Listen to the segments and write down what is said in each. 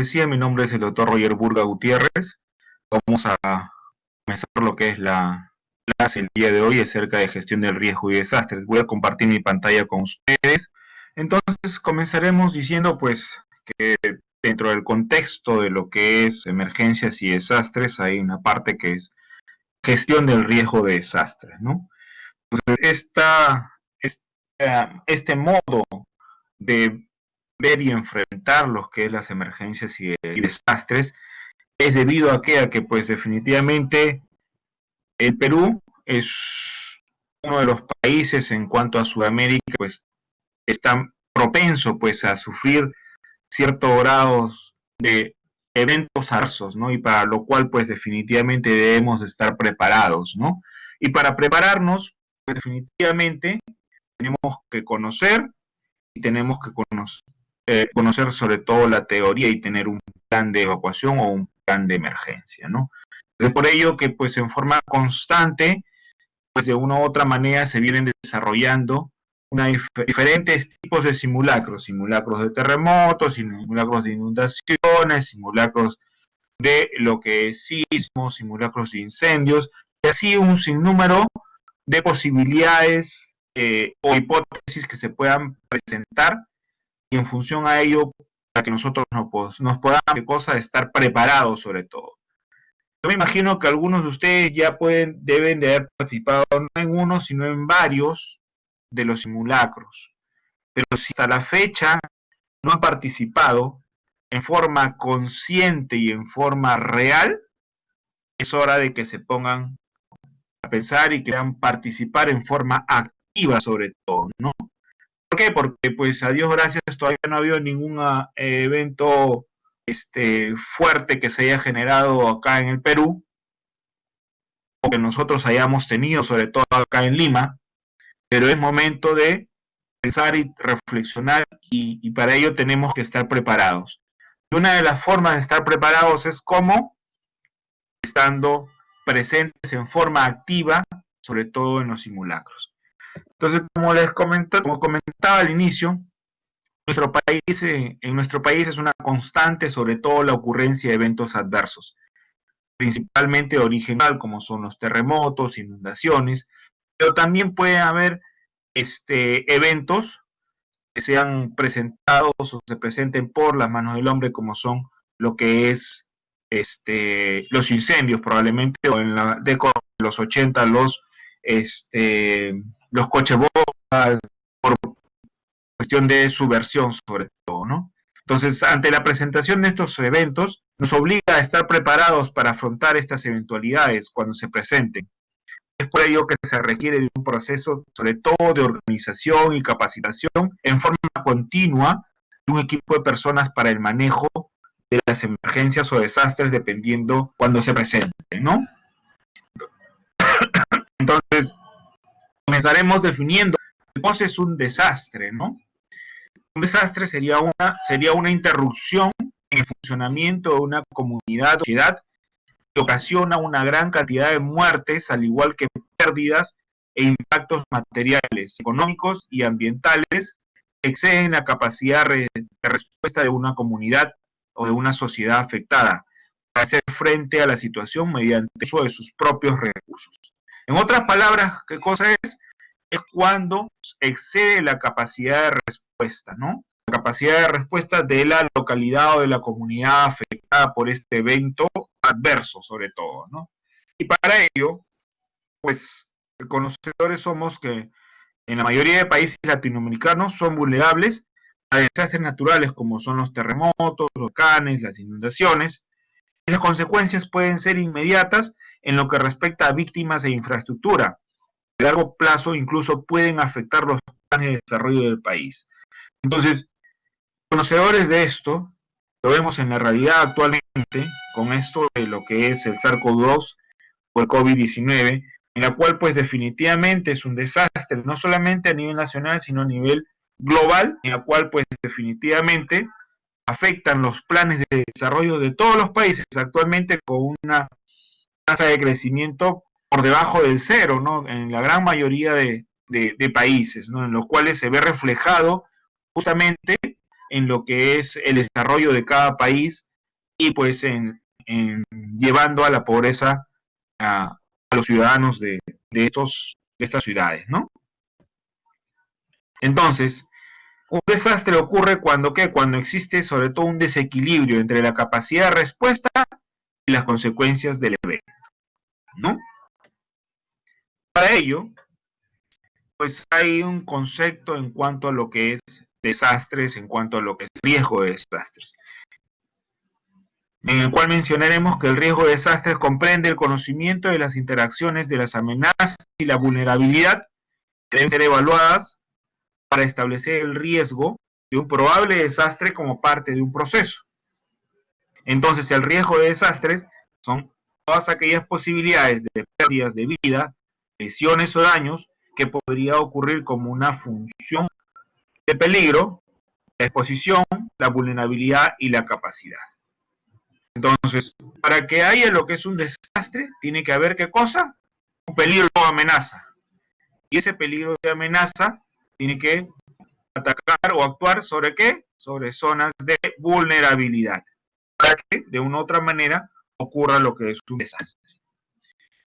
decía, mi nombre es el doctor Roger Burga Gutiérrez. Vamos a comenzar lo que es la clase el día de hoy acerca de gestión del riesgo y desastres. Voy a compartir mi pantalla con ustedes. Entonces comenzaremos diciendo pues que dentro del contexto de lo que es emergencias y desastres hay una parte que es gestión del riesgo de desastres, ¿no? Entonces este modo de ver y enfrentar lo que es las emergencias y desastres es debido a que pues definitivamente el Perú es uno de los países en cuanto a Sudamérica pues está propenso pues a sufrir ciertos grados de eventos adversos, ¿no? Y para lo cual pues definitivamente debemos de estar preparados, ¿no? Y para prepararnos pues definitivamente tenemos que conocer y tenemos que conocer sobre todo la teoría y tener un plan de evacuación o un plan de emergencia, ¿no? Es por ello que pues en forma constante, pues de una u otra manera se vienen desarrollando diferentes tipos de simulacros de terremotos, simulacros de inundaciones, simulacros de lo que es sismos, simulacros de incendios, y así un sinnúmero de posibilidades o hipótesis que se puedan presentar y en función a ello para que nosotros nos podamos estar preparados sobre todo. Yo me imagino que algunos de ustedes ya deben de haber participado no en uno, sino en varios de los simulacros. Pero si hasta la fecha no han participado en forma consciente y en forma real, es hora de que se pongan a pensar y quieran participar en forma activa sobre todo, ¿no? ¿Por qué? Porque pues a Dios gracias todavía no ha habido ningún evento fuerte que se haya generado acá en el Perú, o que nosotros hayamos tenido, sobre todo acá en Lima, pero es momento de pensar y reflexionar y para ello tenemos que estar preparados. Y una de las formas de estar preparados es como estando presentes en forma activa, sobre todo en los simulacros. Entonces, como comentaba al inicio, en nuestro país es una constante, sobre todo la ocurrencia de eventos adversos, principalmente de origen local, como son los terremotos, inundaciones, pero también puede haber eventos que sean presentados o se presenten por las manos del hombre, como son lo que es los incendios, probablemente, o en la década de los 80, los coches bombas, por cuestión de subversión sobre todo, ¿no? Entonces, ante la presentación de estos eventos, nos obliga a estar preparados para afrontar estas eventualidades cuando se presenten. Es por ello que se requiere de un proceso, sobre todo de organización y capacitación en forma continua de un equipo de personas para el manejo de las emergencias o desastres dependiendo cuando se presenten, ¿no? Entonces, comenzaremos definiendo qué cosa es un desastre, ¿no? Un desastre sería una interrupción en el funcionamiento de una comunidad o sociedad que ocasiona una gran cantidad de muertes, al igual que pérdidas e impactos materiales, económicos y ambientales que exceden la capacidad de respuesta de una comunidad o de una sociedad afectada para hacer frente a la situación mediante el uso de sus propios recursos. En otras palabras, ¿qué cosa es? Es cuando excede la capacidad de respuesta, ¿no? La capacidad de respuesta de la localidad o de la comunidad afectada por este evento adverso, sobre todo, ¿no? Y para ello, pues, conocedores somos que en la mayoría de países latinoamericanos son vulnerables a desastres naturales como son los terremotos, los volcanes, las inundaciones. Las consecuencias pueden ser inmediatas en lo que respecta a víctimas e infraestructura. A largo plazo incluso pueden afectar los planes de desarrollo del país. Entonces, conocedores de esto, lo vemos en la realidad actualmente con esto de lo que es el SARS-CoV-2 o el COVID-19, en la cual pues definitivamente es un desastre, no solamente a nivel nacional, sino a nivel global, en la cual pues definitivamente afectan los planes de desarrollo de todos los países actualmente con una tasa de crecimiento por debajo del cero, ¿no? En la gran mayoría de países, ¿no? En los cuales se ve reflejado justamente en lo que es el desarrollo de cada país y pues en llevando a la pobreza a los ciudadanos de estas ciudades, ¿no? Entonces, un desastre ocurre cuando, ¿qué? Cuando existe sobre todo un desequilibrio entre la capacidad de respuesta y las consecuencias del evento, ¿no? Para ello, pues hay un concepto en cuanto a lo que es desastres, en cuanto a lo que es riesgo de desastres, en el cual mencionaremos que el riesgo de desastres comprende el conocimiento de las interacciones de las amenazas y la vulnerabilidad que deben ser evaluadas para establecer el riesgo de un probable desastre como parte de un proceso. Entonces, el riesgo de desastres son todas aquellas posibilidades de pérdidas de vida, lesiones o daños que podría ocurrir como una función de peligro, la exposición, la vulnerabilidad y la capacidad. Entonces, para que haya lo que es un desastre, tiene que haber ¿qué cosa? Un peligro o amenaza. Y ese peligro de amenaza tiene que atacar o actuar sobre ¿qué? Sobre zonas de vulnerabilidad, para que de una u otra manera ocurra lo que es un desastre.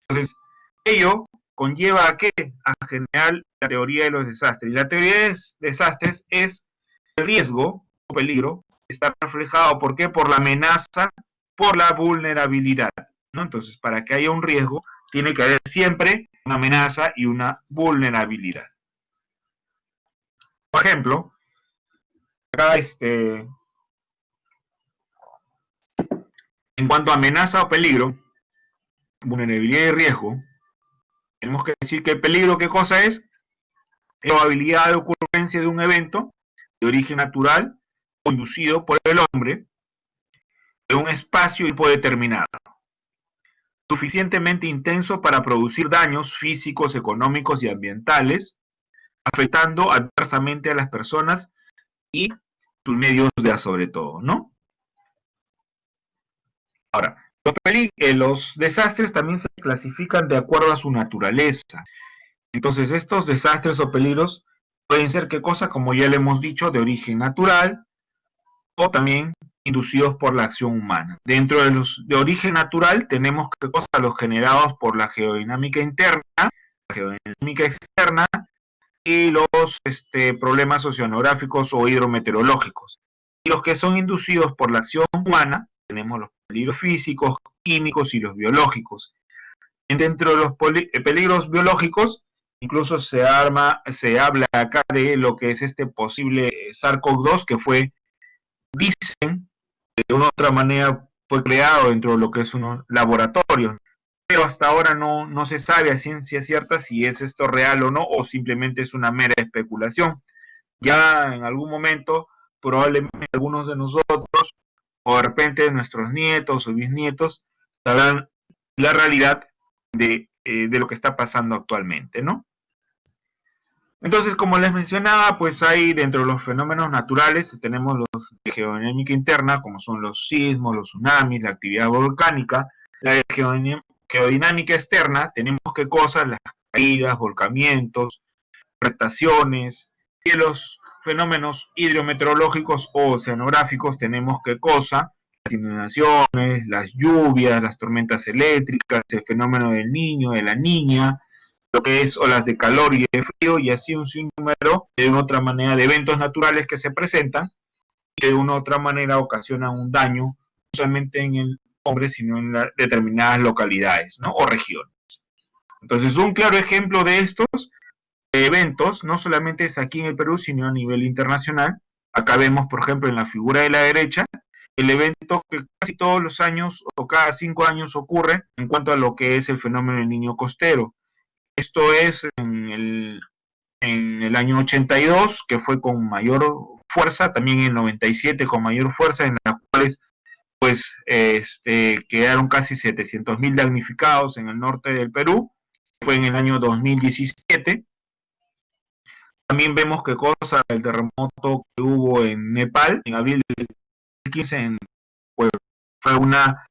Entonces, ello conlleva a qué? A generar la teoría de los desastres. Y la teoría de desastres es el riesgo o peligro está reflejado, ¿por qué? Por la amenaza, por la vulnerabilidad, ¿no? Entonces, para que haya un riesgo, tiene que haber siempre una amenaza y una vulnerabilidad. Por ejemplo, acá en cuanto a amenaza o peligro, vulnerabilidad y riesgo, tenemos que decir que el peligro, ¿qué cosa es? Es la probabilidad de ocurrencia de un evento de origen natural o inducido por el hombre en un espacio y tiempo determinado, suficientemente intenso para producir daños físicos, económicos y ambientales, afectando adversamente a las personas y sus medios de sobre todo, ¿no? Ahora, los desastres también se clasifican de acuerdo a su naturaleza. Entonces, estos desastres o peligros pueden ser, ¿qué cosa? Como ya le hemos dicho, de origen natural o también inducidos por la acción humana. Dentro de los de origen natural tenemos, ¿qué cosa? Los generados por la geodinámica interna, la geodinámica externa y los problemas oceanográficos o hidrometeorológicos. Y los que son inducidos por la acción humana, tenemos los peligros físicos, químicos y los biológicos. Dentro de los peligros biológicos, incluso se habla acá de lo que es este posible SARS-CoV-2 que fue, dicen, de una u otra manera fue creado dentro de lo que es unos laboratorios, pero hasta ahora no se sabe a ciencia cierta si es esto real o no, o simplemente es una mera especulación. Ya en algún momento, probablemente algunos de nosotros, o de repente nuestros nietos o bisnietos, sabrán la realidad de lo que está pasando actualmente, ¿no? Entonces, como les mencionaba, pues hay dentro de los fenómenos naturales, tenemos los de geodinámica interna, como son los sismos, los tsunamis, la actividad volcánica. La geodinámica externa, tenemos qué cosas, las caídas, volcamientos, rectaciones, y los fenómenos hidrometeorológicos o oceanográficos tenemos qué cosa, las inundaciones, las lluvias, las tormentas eléctricas, el fenómeno del niño, de la niña, lo que es olas de calor y de frío, y así un sinnúmero de una otra manera de eventos naturales que se presentan y que de una u otra manera ocasionan un daño, no solamente en el hombre, sino en determinadas localidades, ¿no? O regiones. Entonces, un claro ejemplo de estos eventos, no solamente es aquí en el Perú, sino a nivel internacional. Acá vemos, por ejemplo, en la figura de la derecha, el evento que casi todos los años o cada 5 años ocurre en cuanto a lo que es el fenómeno del niño costero. Esto es en el año 82, que fue con mayor fuerza, también en el 97 con mayor fuerza, en las cuales pues quedaron casi 700.000 damnificados en el norte del Perú. Fue en el año 2017. También vemos que cosa el terremoto que hubo en Nepal en abril del 2015, pues, fue una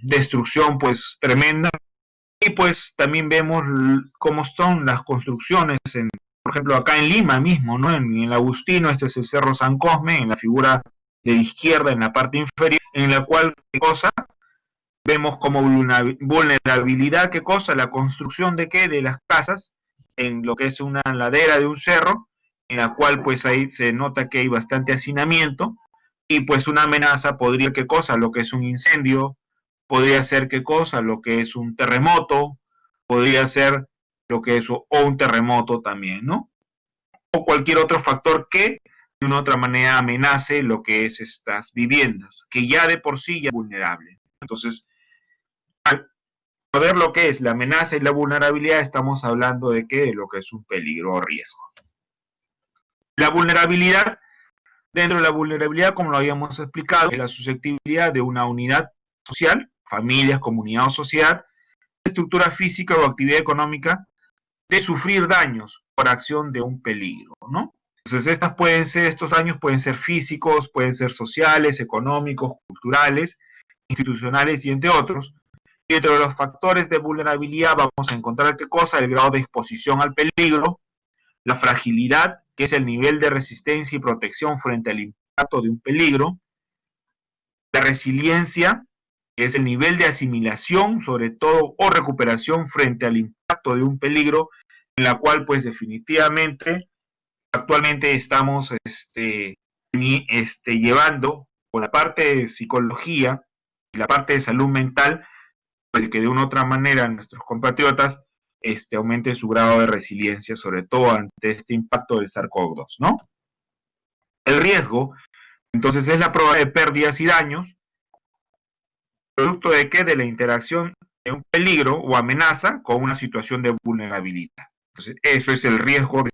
destrucción pues tremenda. Y pues también vemos cómo son las construcciones, por ejemplo acá en Lima mismo, ¿no? En el Agustino, este es el Cerro San Cosme, en la figura de izquierda en la parte inferior, en la cual, ¿qué cosa? Vemos como vulnerabilidad, ¿qué cosa? La construcción de qué? De las casas en lo que es una ladera de un cerro, en la cual pues ahí se nota que hay bastante hacinamiento, y pues una amenaza podría, ¿qué cosa? Lo que es un incendio, podría ser, ¿qué cosa? Lo que es un terremoto, podría ser lo que es o un terremoto también, ¿no? O cualquier otro factor que de una u otra manera amenace lo que es estas viviendas, que ya de por sí ya es vulnerable. Entonces, al saber lo que es la amenaza y la vulnerabilidad, estamos hablando de qué, de lo que es un peligro o riesgo. La vulnerabilidad, dentro de la vulnerabilidad, como lo habíamos explicado, es la susceptibilidad de una unidad social, familias, comunidad o sociedad, estructura física o actividad económica, de sufrir daños por acción de un peligro, ¿no? Entonces, estos daños pueden ser físicos, pueden ser sociales, económicos, culturales, institucionales y entre otros. Y entre los factores de vulnerabilidad vamos a encontrar qué cosa, el grado de exposición al peligro, la fragilidad, que es el nivel de resistencia y protección frente al impacto de un peligro, la resiliencia, que es el nivel de asimilación, sobre todo, o recuperación frente al impacto de un peligro, en la cual pues definitivamente actualmente estamos llevando por la parte de psicología y la parte de salud mental, para que de una u otra manera nuestros compatriotas aumenten su grado de resiliencia, sobre todo ante este impacto del SARS-CoV-2, ¿no? El riesgo, entonces, es la prueba de pérdidas y daños, producto de qué, de la interacción de un peligro o amenaza con una situación de vulnerabilidad. Entonces, eso es el riesgo.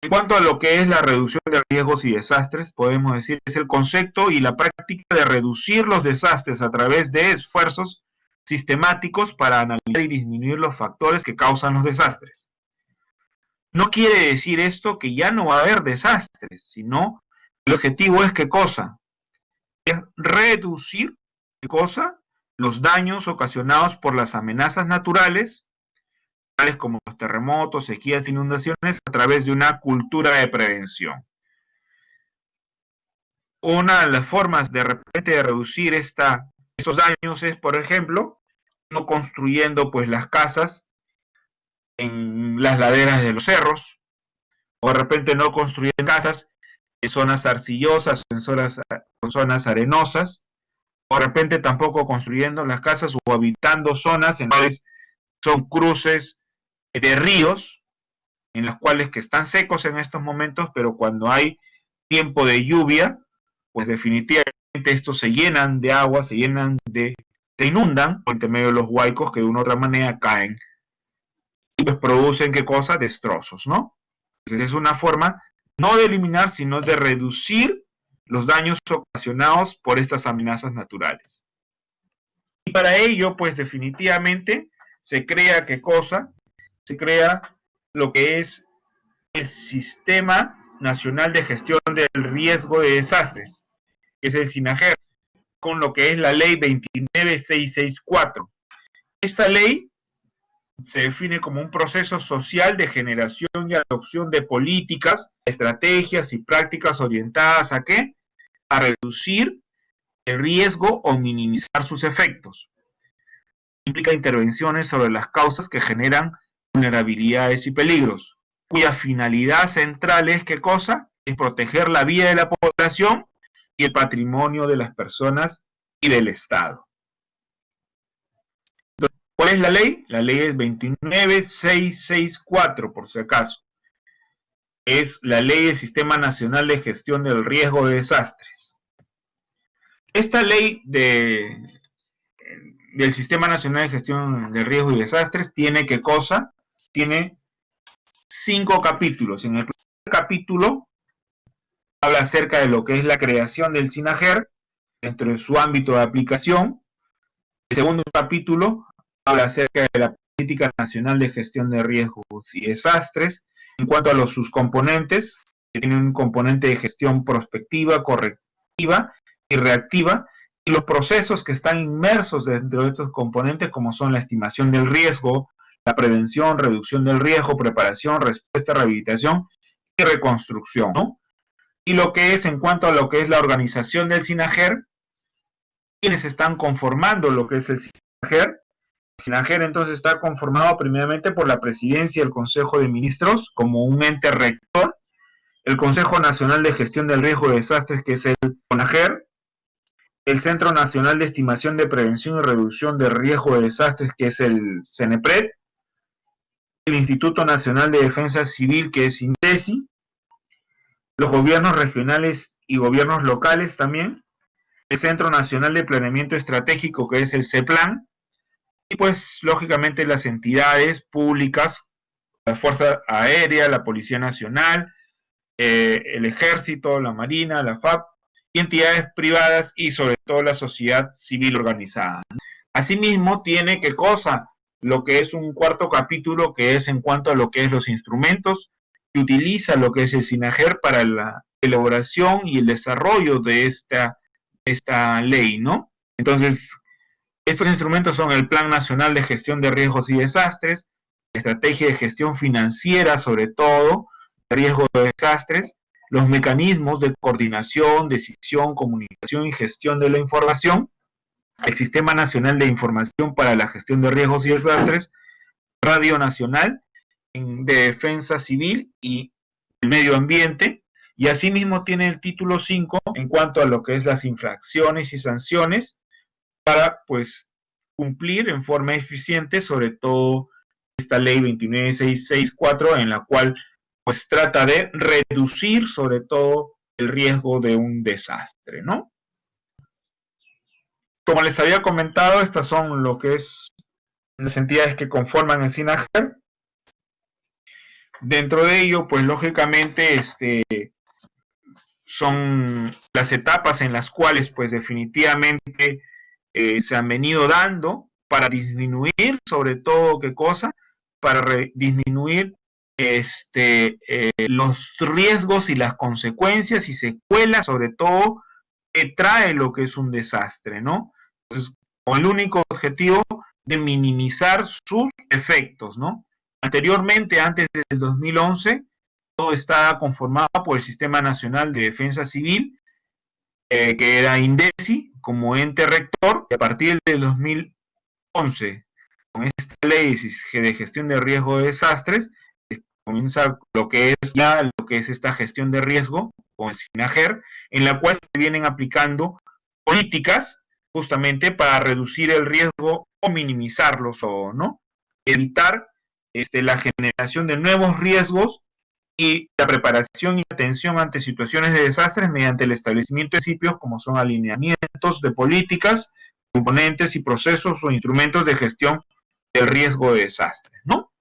En cuanto a lo que es la reducción de riesgos y desastres, podemos decir que es el concepto y la práctica de reducir los desastres a través de esfuerzos sistemáticos para analizar y disminuir los factores que causan los desastres. No quiere decir esto que ya no va a haber desastres, sino el objetivo es ¿qué cosa? Es reducir ¿qué cosa? Los daños ocasionados por las amenazas naturales, tales como los terremotos, sequías, inundaciones, a través de una cultura de prevención. Una de las formas de repente de reducir estos daños es, por ejemplo, no construyendo pues las casas en las laderas de los cerros, o de repente no construir casas en zonas arcillosas, en zonas arenosas, o de repente tampoco construyendo las casas o habitando zonas en las cuales son cruces de ríos, en las cuales que están secos en estos momentos, pero cuando hay tiempo de lluvia, pues definitivamente estos se llenan de agua, se inundan por intermedio de los huaicos que de una u otra manera caen y pues producen ¿qué cosa? Destrozos, ¿no? Entonces es una forma no de eliminar, sino de reducir los daños ocasionados por estas amenazas naturales. Y para ello, pues definitivamente se crea ¿qué cosa? Se crea lo que es el Sistema Nacional de Gestión del Riesgo de Desastres, que es el SINAGER, con lo que es la ley 29664. Esta ley se define como un proceso social de generación y adopción de políticas, estrategias y prácticas orientadas ¿a qué? A reducir el riesgo o minimizar sus efectos. Implica intervenciones sobre las causas que generan vulnerabilidades y peligros, cuya finalidad central es ¿qué cosa? Es proteger la vida de la población y el patrimonio de las personas y del Estado. Entonces, ¿cuál es la ley? La ley es 29664, por si acaso. Es la ley del Sistema Nacional de Gestión del Riesgo de Desastres. Esta ley del Sistema Nacional de Gestión del Riesgo y Desastres tiene ¿qué cosa? Tiene 5 capítulos. En el primer capítulo habla acerca de lo que es la creación del SINAGER dentro de su ámbito de aplicación. El segundo capítulo habla acerca de la Política Nacional de Gestión de Riesgos y Desastres en cuanto a sus componentes, que tienen un componente de gestión prospectiva, correctiva y reactiva, y los procesos que están inmersos dentro de estos componentes, como son la estimación del riesgo, la prevención, reducción del riesgo, preparación, respuesta, rehabilitación y reconstrucción, ¿no? y lo que es en cuanto a lo que es la organización del SINAGER, quienes están conformando lo que es el SINAGER. El SINAGER entonces está conformado primeramente por la Presidencia y el Consejo de Ministros como un ente rector, el Consejo Nacional de Gestión del Riesgo de Desastres, que es el CONAGER, el Centro Nacional de Estimación de Prevención y Reducción de Riesgo de Desastres, que es el CENEPRED, el Instituto Nacional de Defensa Civil, que es INDECI, los gobiernos regionales y gobiernos locales también, el Centro Nacional de Planeamiento Estratégico, que es el CEPLAN, y pues lógicamente las entidades públicas, la Fuerza Aérea, la Policía Nacional, el Ejército, la Marina, la FAP, y entidades privadas y sobre todo la sociedad civil organizada. Asimismo, tiene ¿qué cosa? Lo que es un cuarto capítulo que es en cuanto a lo que es los instrumentos que utiliza lo que es el SINAGER para la elaboración y el desarrollo de esta ley, ¿no? Entonces, estos instrumentos son el Plan Nacional de Gestión de Riesgos y Desastres, la Estrategia de Gestión Financiera, sobre todo, de riesgo de desastres, los mecanismos de coordinación, decisión, comunicación y gestión de la información, el Sistema Nacional de Información para la Gestión de Riesgos y Desastres, Radio Nacional de Defensa Civil y el Medio Ambiente, y asimismo tiene el título 5 en cuanto a lo que es las infracciones y sanciones para pues cumplir en forma eficiente sobre todo esta ley 29664 en la cual pues trata de reducir sobre todo el riesgo de un desastre, ¿no? Como les había comentado, estas son lo que es las entidades que conforman el SINAGER. Dentro de ello, pues lógicamente, son las etapas en las cuales, pues definitivamente se han venido dando para disminuir, sobre todo, ¿qué cosa? Para disminuir los riesgos y las consecuencias y secuelas, sobre todo, que trae lo que es un desastre, ¿no? Entonces, con el único objetivo de minimizar sus efectos, ¿no? Anteriormente, antes del 2011, todo estaba conformado por el Sistema Nacional de Defensa Civil, que era INDECI, como ente rector, y a partir del 2011, con esta ley de gestión de riesgo de desastres, comienza lo que es esta gestión de riesgo con el SINAGER, en la cual se vienen aplicando políticas justamente para reducir el riesgo o minimizarlos o no, evitar la generación de nuevos riesgos y la preparación y atención ante situaciones de desastres mediante el establecimiento de principios como son alineamientos de políticas, componentes y procesos o instrumentos de gestión del riesgo de desastres, ¿no?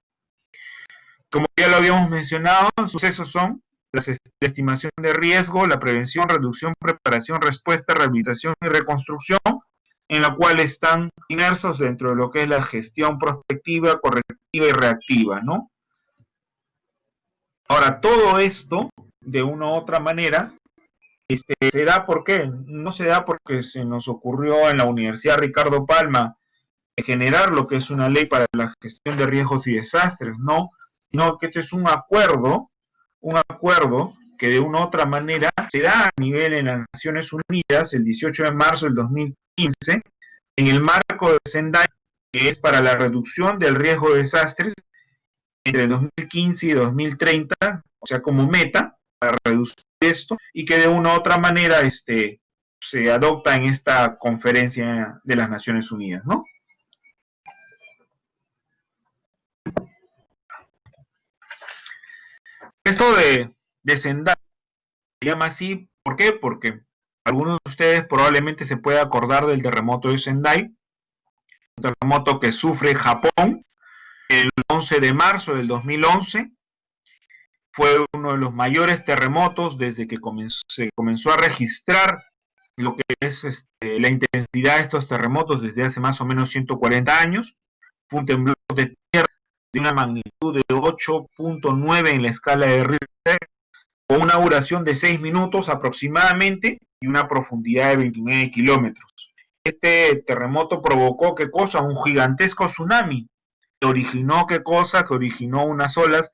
Como ya lo habíamos mencionado, los sucesos son la estimación de riesgo, la prevención, reducción, preparación, respuesta, rehabilitación y reconstrucción, en la cual están inmersos dentro de lo que es la gestión prospectiva, correctiva y reactiva, ¿no? Ahora, todo esto, de una u otra manera, se da ¿por qué? No se da porque se nos ocurrió en la Universidad Ricardo Palma generar lo que es una ley para la gestión de riesgos y desastres, no, sino que este es un acuerdo que de una u otra manera se da a nivel en las Naciones Unidas el 18 de marzo del 2015 en el marco de Sendai, que es para la reducción del riesgo de desastres entre 2015 y 2030, o sea, como meta para reducir esto y que de una u otra manera se adopta en esta conferencia de las Naciones Unidas, ¿no? Esto de Sendai se llama así, ¿por qué? Porque algunos de ustedes probablemente se pueda acordar del terremoto de Sendai, un terremoto que sufre Japón el 11 de marzo del 2011. Fue uno de los mayores terremotos desde que se comenzó a registrar lo que es la intensidad de estos terremotos desde hace más o menos 140 años. Fue un temblor de tierra de una magnitud de 8.9 en la escala de Richter, con una duración de 6 minutos aproximadamente y una profundidad de 29 kilómetros. Este terremoto provocó, ¿qué cosa? Un gigantesco tsunami. Que originó, ¿qué cosa? Que originó unas olas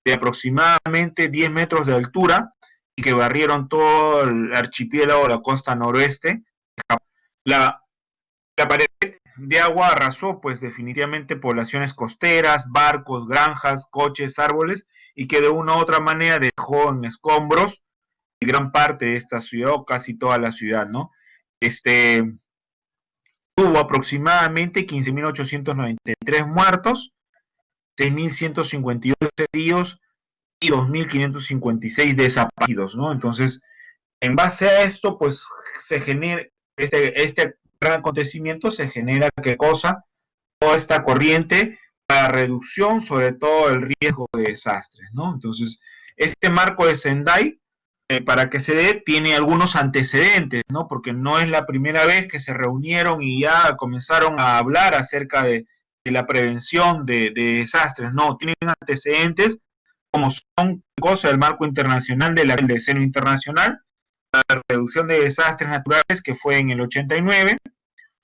de aproximadamente 10 metros de altura y que barrieron todo el archipiélago, la costa noroeste. La, la pared de agua arrasó pues definitivamente poblaciones costeras, barcos, granjas, coches, árboles, y que de una u otra manera dejó en escombros gran parte de esta ciudad, o casi toda la ciudad, ¿no? Tuvo aproximadamente 15.893 muertos, 6.158 heridos y 2.556 desaparecidos, ¿no? Entonces, en base a esto, pues se genera este gran acontecimiento, se genera qué cosa, toda esta corriente para reducción, sobre todo el riesgo de desastres, ¿no? Entonces, este marco de Sendai, para que se dé, tiene algunos antecedentes, ¿no? Porque no es la primera vez que se reunieron y ya comenzaron a hablar acerca de la prevención de desastres, no, tienen antecedentes como son cosas del marco internacional del Deceno Internacional, la reducción de desastres naturales que fue en el 89.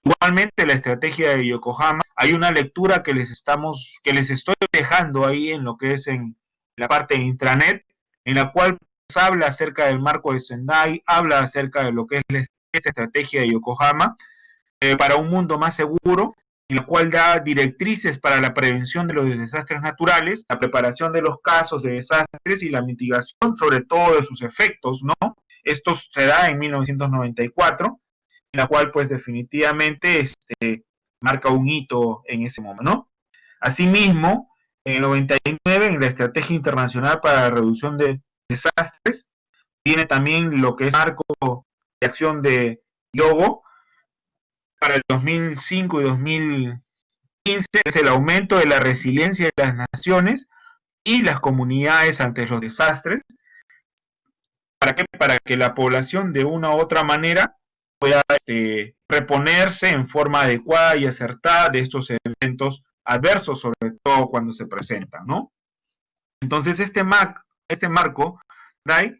Igualmente la estrategia de Yokohama, hay una lectura que les estoy dejando ahí en lo que es en la parte de intranet, en la cual habla acerca del marco de Sendai, habla acerca de lo que es esta estrategia de Yokohama para un mundo más seguro, en la cual da directrices para la prevención de los desastres naturales, la preparación de los casos de desastres y la mitigación sobre todo de sus efectos, ¿no? Esto se da en 1994, en la cual pues definitivamente marca un hito en ese momento, ¿no? Asimismo, en el 99, en la Estrategia Internacional para la Reducción de Desastres, tiene también lo que es marco de acción de Yogo para el 2005 y 2015, es el aumento de la resiliencia de las naciones y las comunidades ante los desastres. ¿Para qué? Para que la población de una u otra manera pueda reponerse en forma adecuada y acertada de estos eventos adversos, sobre todo cuando se presentan, ¿no? Entonces este marco DAI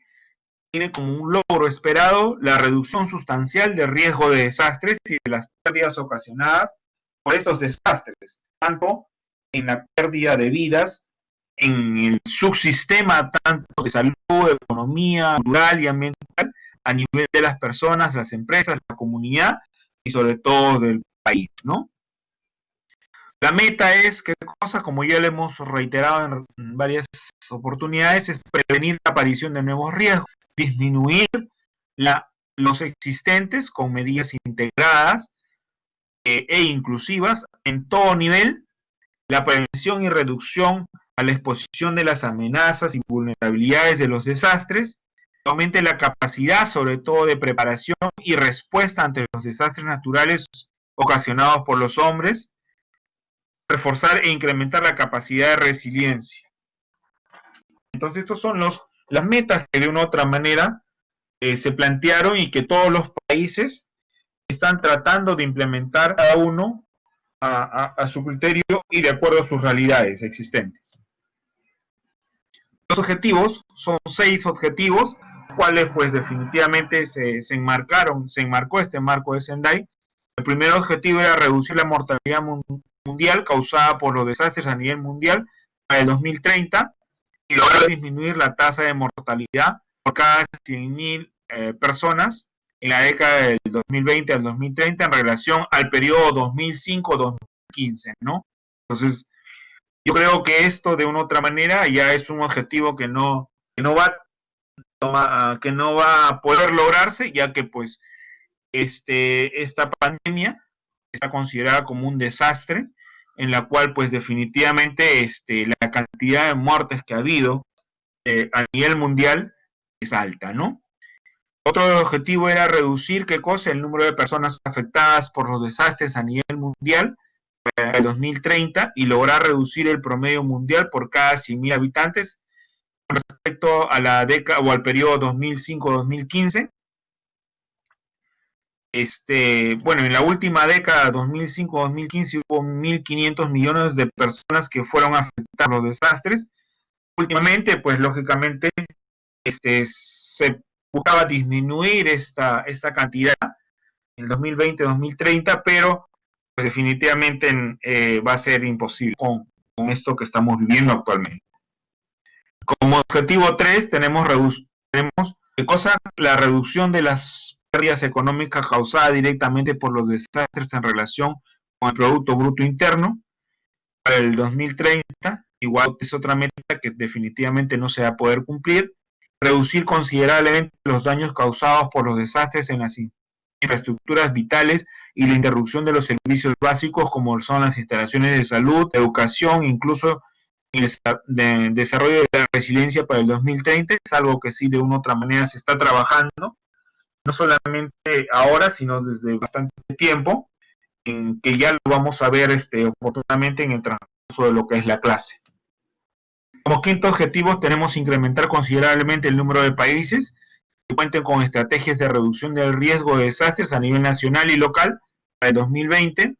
tiene como un logro esperado la reducción sustancial del riesgo de desastres y de las pérdidas ocasionadas por estos desastres, tanto en la pérdida de vidas, en el subsistema tanto de salud, economía, cultural y ambiental, a nivel de las personas, las empresas, la comunidad y sobre todo del país, ¿no? La meta es, ¿qué cosa? Como ya le hemos reiterado en varias oportunidades, es prevenir la aparición de nuevos riesgos, disminuir los existentes con medidas integradas e inclusivas en todo nivel, la prevención y reducción a la exposición de las amenazas y vulnerabilidades de los desastres, aumente la capacidad sobre todo de preparación y respuesta ante los desastres naturales ocasionados por los hombres, reforzar e incrementar la capacidad de resiliencia. Entonces estos son las metas que de una u otra manera se plantearon y que todos los países están tratando de implementar cada uno a su criterio y de acuerdo a sus realidades existentes. Los objetivos son 6 objetivos, cuales pues definitivamente se enmarcó este marco de Sendai. El primer objetivo era reducir la mortalidad mundial causada por los desastres a nivel mundial para el 2030 y lograr disminuir la tasa de mortalidad por cada 100.000 personas en la década del 2020 al 2030 en relación al periodo 2005-2015, ¿no? Entonces, yo creo que esto de una u otra manera ya es un objetivo que no va a poder lograrse, ya que pues esta pandemia está considerada como un desastre, en la cual pues definitivamente la cantidad de muertes que ha habido a nivel mundial es alta, ¿no? Otro objetivo era reducir, ¿qué cosa? El número de personas afectadas por los desastres a nivel mundial para el 2030 y lograr reducir el promedio mundial por cada 100.000 habitantes con respecto a la década o al periodo 2005-2015. Bueno, en la última década, 2005-2015, hubo 1.500 millones de personas que fueron afectadas por los desastres. Últimamente, pues lógicamente, se buscaba disminuir esta cantidad en el 2020-2030, pero pues definitivamente va a ser imposible con esto que estamos viviendo actualmente. Como objetivo 3 tenemos tenemos ¿qué cosa? La reducción de las pérdidas económicas causadas directamente por los desastres en relación con el Producto Bruto Interno para el 2030, igual es otra meta que definitivamente no se va a poder cumplir, reducir considerablemente los daños causados por los desastres en las infraestructuras vitales y la interrupción de los servicios básicos como son las instalaciones de salud, educación, incluso el desarrollo de la resiliencia para el 2030, es algo que sí de una u otra manera se está trabajando, no solamente ahora, sino desde bastante tiempo, en que ya lo vamos a ver oportunamente en el transcurso de lo que es la clase. Como quinto objetivo tenemos incrementar considerablemente el número de países que cuenten con estrategias de reducción del riesgo de desastres a nivel nacional y local para el 2020,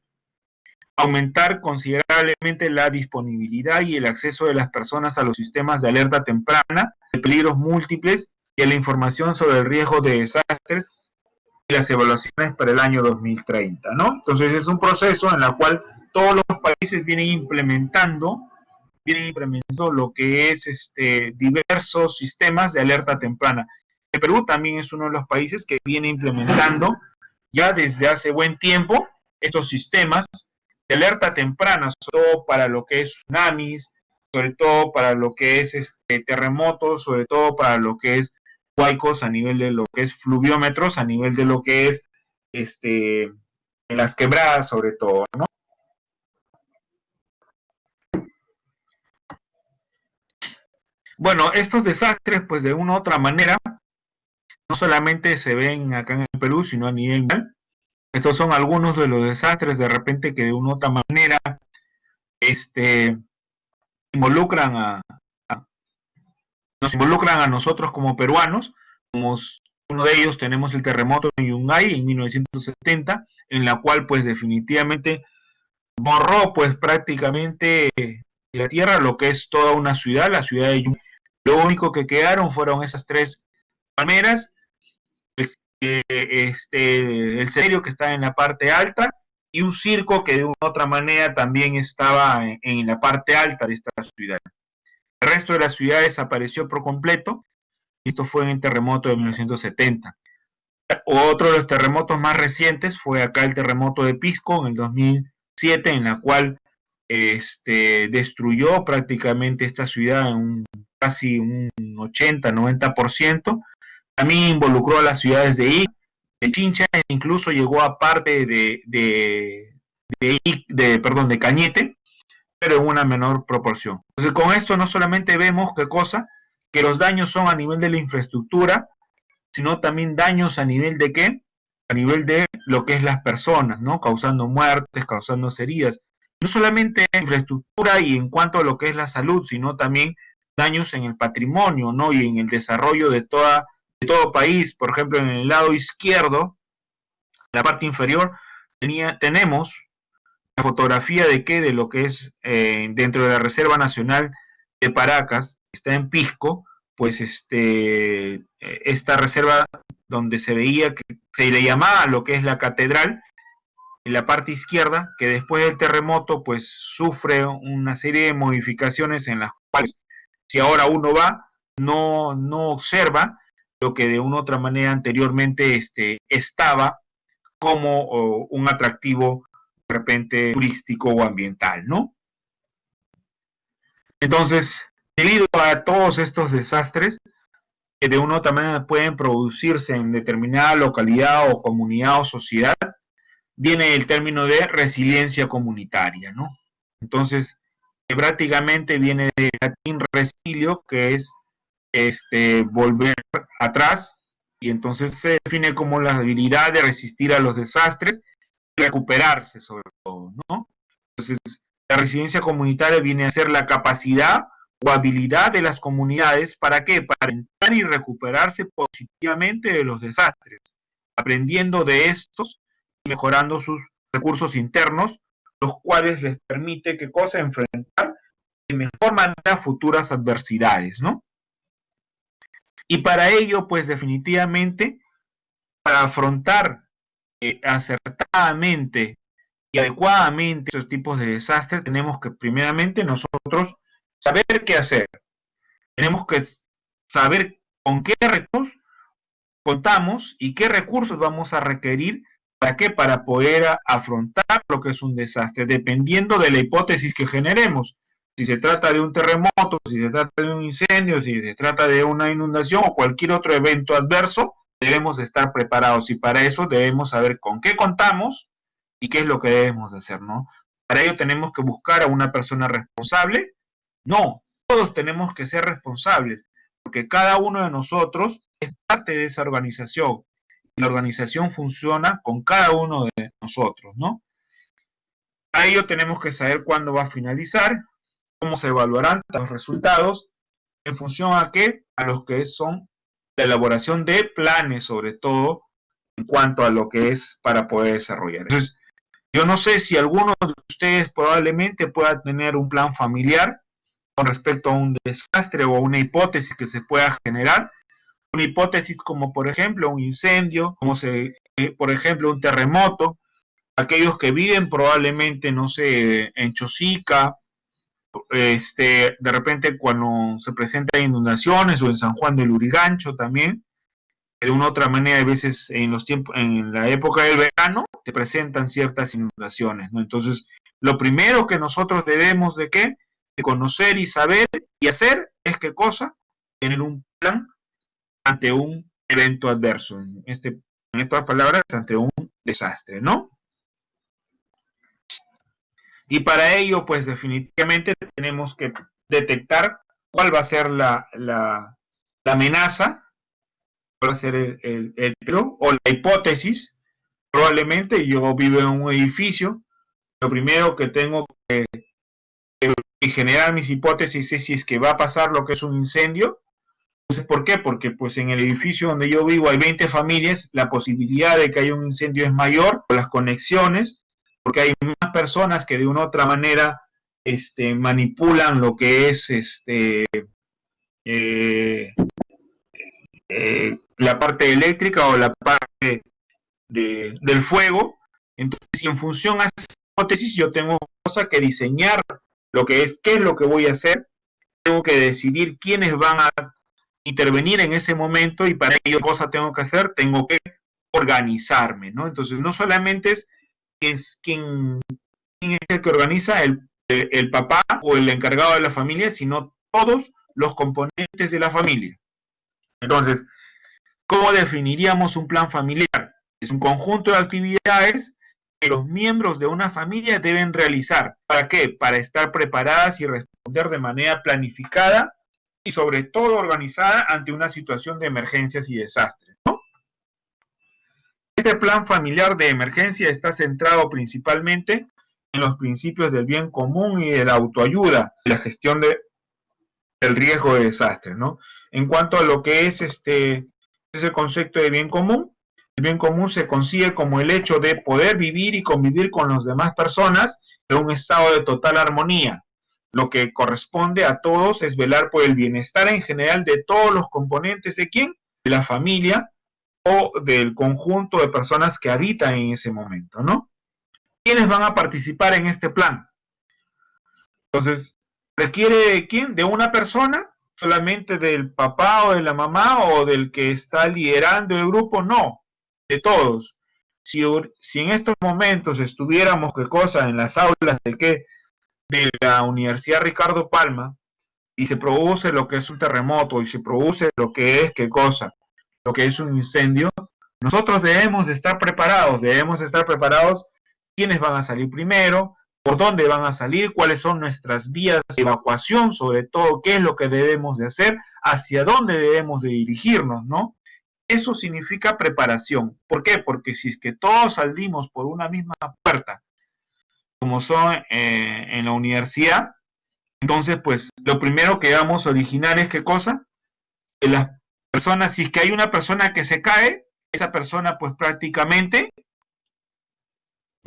aumentar considerablemente la disponibilidad y el acceso de las personas a los sistemas de alerta temprana, de peligros múltiples y a la información sobre el riesgo de desastres y las evaluaciones para el año 2030, ¿no? Entonces es un proceso en el cual todos los países vienen implementando lo que es diversos sistemas de alerta temprana. El Perú también es uno de los países que viene implementando ya desde hace buen tiempo estos sistemas de alerta temprana, sobre todo para lo que es tsunamis, sobre todo para lo que es terremotos, sobre todo para lo que es huaicos a nivel de lo que es fluviómetros, a nivel de lo que es en las quebradas sobre todo, ¿no? Bueno, estos desastres, pues de una u otra manera, no solamente se ven acá en el Perú, sino a nivel mundial. Estos son algunos de los desastres de repente que de una u otra manera involucran nos involucran a nosotros como peruanos. Como uno de ellos tenemos el terremoto en Yungay en 1970, en la cual pues definitivamente borró pues prácticamente de la tierra lo que es toda una ciudad, la ciudad de Yungay. Lo único que quedaron fueron esas tres palmeras, el cementerio que está en la parte alta y un circo que de una u otra manera también estaba en la parte alta de esta ciudad. El resto de la ciudad desapareció por completo y esto fue en el terremoto de 1970. Otro de los terremotos más recientes fue acá el terremoto de Pisco en el 2007, en la cual destruyó prácticamente esta ciudad en casi un 80-90%. También involucró a las ciudades de Chincha, e incluso llegó a parte de Cañete, pero en una menor proporción. Entonces, con esto no solamente vemos que los daños son a nivel de la infraestructura, sino también daños a nivel de qué, a nivel de lo que es las personas, ¿no? Causando muertes, causando heridas. No solamente en infraestructura y en cuanto a lo que es la salud, sino también daños en el patrimonio, ¿no? Y en el desarrollo de todo país. Por ejemplo, en el lado izquierdo, en la parte inferior, tenemos la fotografía de lo que es dentro de la Reserva Nacional de Paracas, está en Pisco, pues esta reserva donde se veía que se le llamaba lo que es la catedral, en la parte izquierda, que después del terremoto pues sufre una serie de modificaciones en las cuales si ahora uno va, no observa lo que de una u otra manera anteriormente estaba como un atractivo de repente turístico o ambiental, ¿no? Entonces, debido a todos estos desastres que de una u otra manera pueden producirse en determinada localidad o comunidad o sociedad, viene el término de resiliencia comunitaria, ¿no? Entonces, prácticamente viene del latín resilio, que es volver atrás, y entonces se define como la habilidad de resistir a los desastres y recuperarse sobre todo, ¿no? Entonces, la resiliencia comunitaria viene a ser la capacidad o habilidad de las comunidades, ¿para qué? Para entrar y recuperarse positivamente de los desastres, aprendiendo de estos y mejorando sus recursos internos, los cuales les permite, ¿qué cosa? Enfrentar de mejor manera futuras adversidades, ¿no? Y para ello, pues definitivamente, para afrontar acertadamente y adecuadamente estos tipos de desastres, tenemos que primeramente nosotros saber qué hacer. Tenemos que saber con qué recursos contamos y qué recursos vamos a requerir. ¿Para qué? Para poder afrontar lo que es un desastre, dependiendo de la hipótesis que generemos. Si se trata de un terremoto, si se trata de un incendio, si se trata de una inundación o cualquier otro evento adverso, debemos estar preparados y para eso debemos saber con qué contamos y qué es lo que debemos hacer, ¿no? Para ello tenemos que buscar a una persona responsable. No, todos tenemos que ser responsables, porque cada uno de nosotros es parte de esa organización. La organización funciona con cada uno de nosotros, ¿no? A ello tenemos que saber cuándo va a finalizar, cómo se evaluarán los resultados, en función a qué, a los que son la elaboración de planes, sobre todo en cuanto a lo que es para poder desarrollar. Entonces, yo no sé si alguno de ustedes probablemente pueda tener un plan familiar con respecto a un desastre o una hipótesis que se pueda generar. Una hipótesis como por ejemplo un incendio, por ejemplo un terremoto. Aquellos que viven probablemente, no sé, en Chosica, de repente cuando se presentan inundaciones o en San Juan del Lurigancho también, de una u otra manera a veces en la época del verano se presentan ciertas inundaciones, ¿no? Entonces, lo primero que nosotros debemos de conocer y saber y hacer es qué cosa, tener un plan ante un evento adverso, en estas palabras, ante un desastre, ¿no? Y para ello, pues definitivamente tenemos que detectar cuál va a ser la amenaza, cuál va a ser el o la hipótesis. Probablemente yo vivo en un edificio, lo primero que tengo que generar mis hipótesis es si es que va a pasar lo que es un incendio. Entonces, ¿por qué? Porque pues en el edificio donde yo vivo hay 20 familias, la posibilidad de que haya un incendio es mayor, por las conexiones, porque hay más personas que de una u otra manera manipulan lo que es la parte eléctrica o la parte del fuego. Entonces, si en función a esa hipótesis yo tengo cosa que diseñar lo que es, qué es lo que voy a hacer, tengo que decidir quiénes van a intervenir en ese momento y para ello cosa tengo que hacer, tengo que organizarme, ¿no? Entonces no solamente es quién es el que organiza el papá o el encargado de la familia, sino todos los componentes de la familia. Entonces, ¿cómo definiríamos un plan familiar? Es un conjunto de actividades que los miembros de una familia deben realizar. ¿Para qué? Para estar preparadas y responder de manera planificada y sobre todo organizada ante una situación de emergencias y desastres, ¿no? Este plan familiar de emergencia está centrado principalmente en los principios del bien común y de la autoayuda, la gestión del riesgo de desastres, ¿no? En cuanto a lo que es ese concepto de bien común, el bien común se consigue como el hecho de poder vivir y convivir con las demás personas en un estado de total armonía. Lo que corresponde a todos es velar por el bienestar en general de todos los componentes de quién, de la familia o del conjunto de personas que habitan en ese momento, ¿no? ¿Quiénes van a participar en este plan? Entonces, ¿requiere de quién? ¿De una persona? ¿Solamente del papá o de la mamá o del que está liderando el grupo? No, de todos. Si en estos momentos estuviéramos, ¿qué cosa? En las aulas de la Universidad Ricardo Palma y se produce lo que es un terremoto y se produce lo que es, ¿qué cosa? Lo que es un incendio, nosotros debemos de estar preparados, quiénes van a salir primero, por dónde van a salir, cuáles son nuestras vías de evacuación, sobre todo qué es lo que debemos de hacer, hacia dónde debemos de dirigirnos, ¿no? Eso significa preparación. ¿Por qué? Porque si es que todos salimos por una misma puerta, como son en la universidad, entonces pues lo primero que vamos a originar es ¿qué cosa? Que las personas, si es que hay una persona que se cae, esa persona pues prácticamente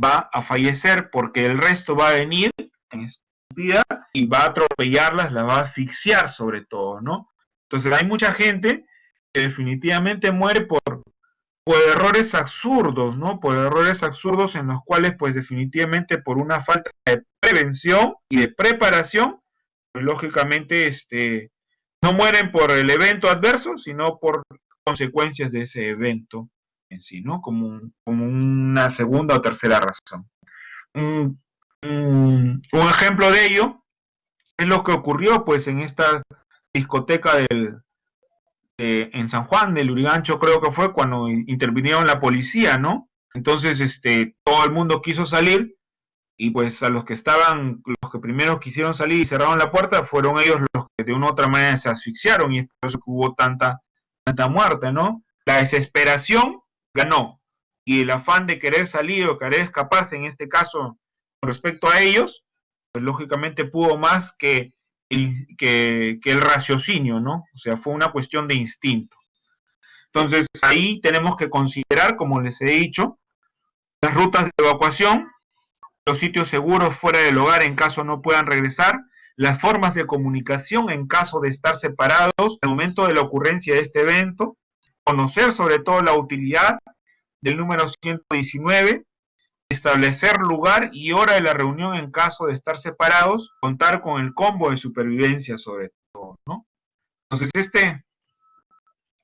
va a fallecer porque el resto va a venir en esta vida y va a atropellarlas, las va a asfixiar sobre todo, ¿no? Entonces hay mucha gente que definitivamente muere por errores absurdos, ¿no? Por errores absurdos en los cuales pues definitivamente por una falta de prevención y de preparación, pues lógicamente No mueren por el evento adverso, sino por consecuencias de ese evento en sí, ¿no? Como una segunda o tercera razón. Un ejemplo de ello es lo que ocurrió pues en esta discoteca en San Juan del Lurigancho, creo que fue cuando intervinieron la policía, ¿no? Entonces todo el mundo quiso salir y pues a los que primero quisieron salir y cerraron la puerta fueron ellos los que de una u otra manera se asfixiaron y es por eso que hubo tanta muerte, ¿no? La desesperación ganó y el afán de querer salir o querer escaparse, en este caso con respecto a ellos, pues lógicamente pudo más que el raciocinio, ¿no? O sea, fue una cuestión de instinto. Entonces ahí tenemos que considerar, como les he dicho, las rutas de evacuación, los sitios seguros fuera del hogar en caso no puedan regresar, las formas de comunicación en caso de estar separados al momento de la ocurrencia de este evento, conocer sobre todo la utilidad del número 119, establecer lugar y hora de la reunión en caso de estar separados, contar con el combo de supervivencia sobre todo, ¿no? Entonces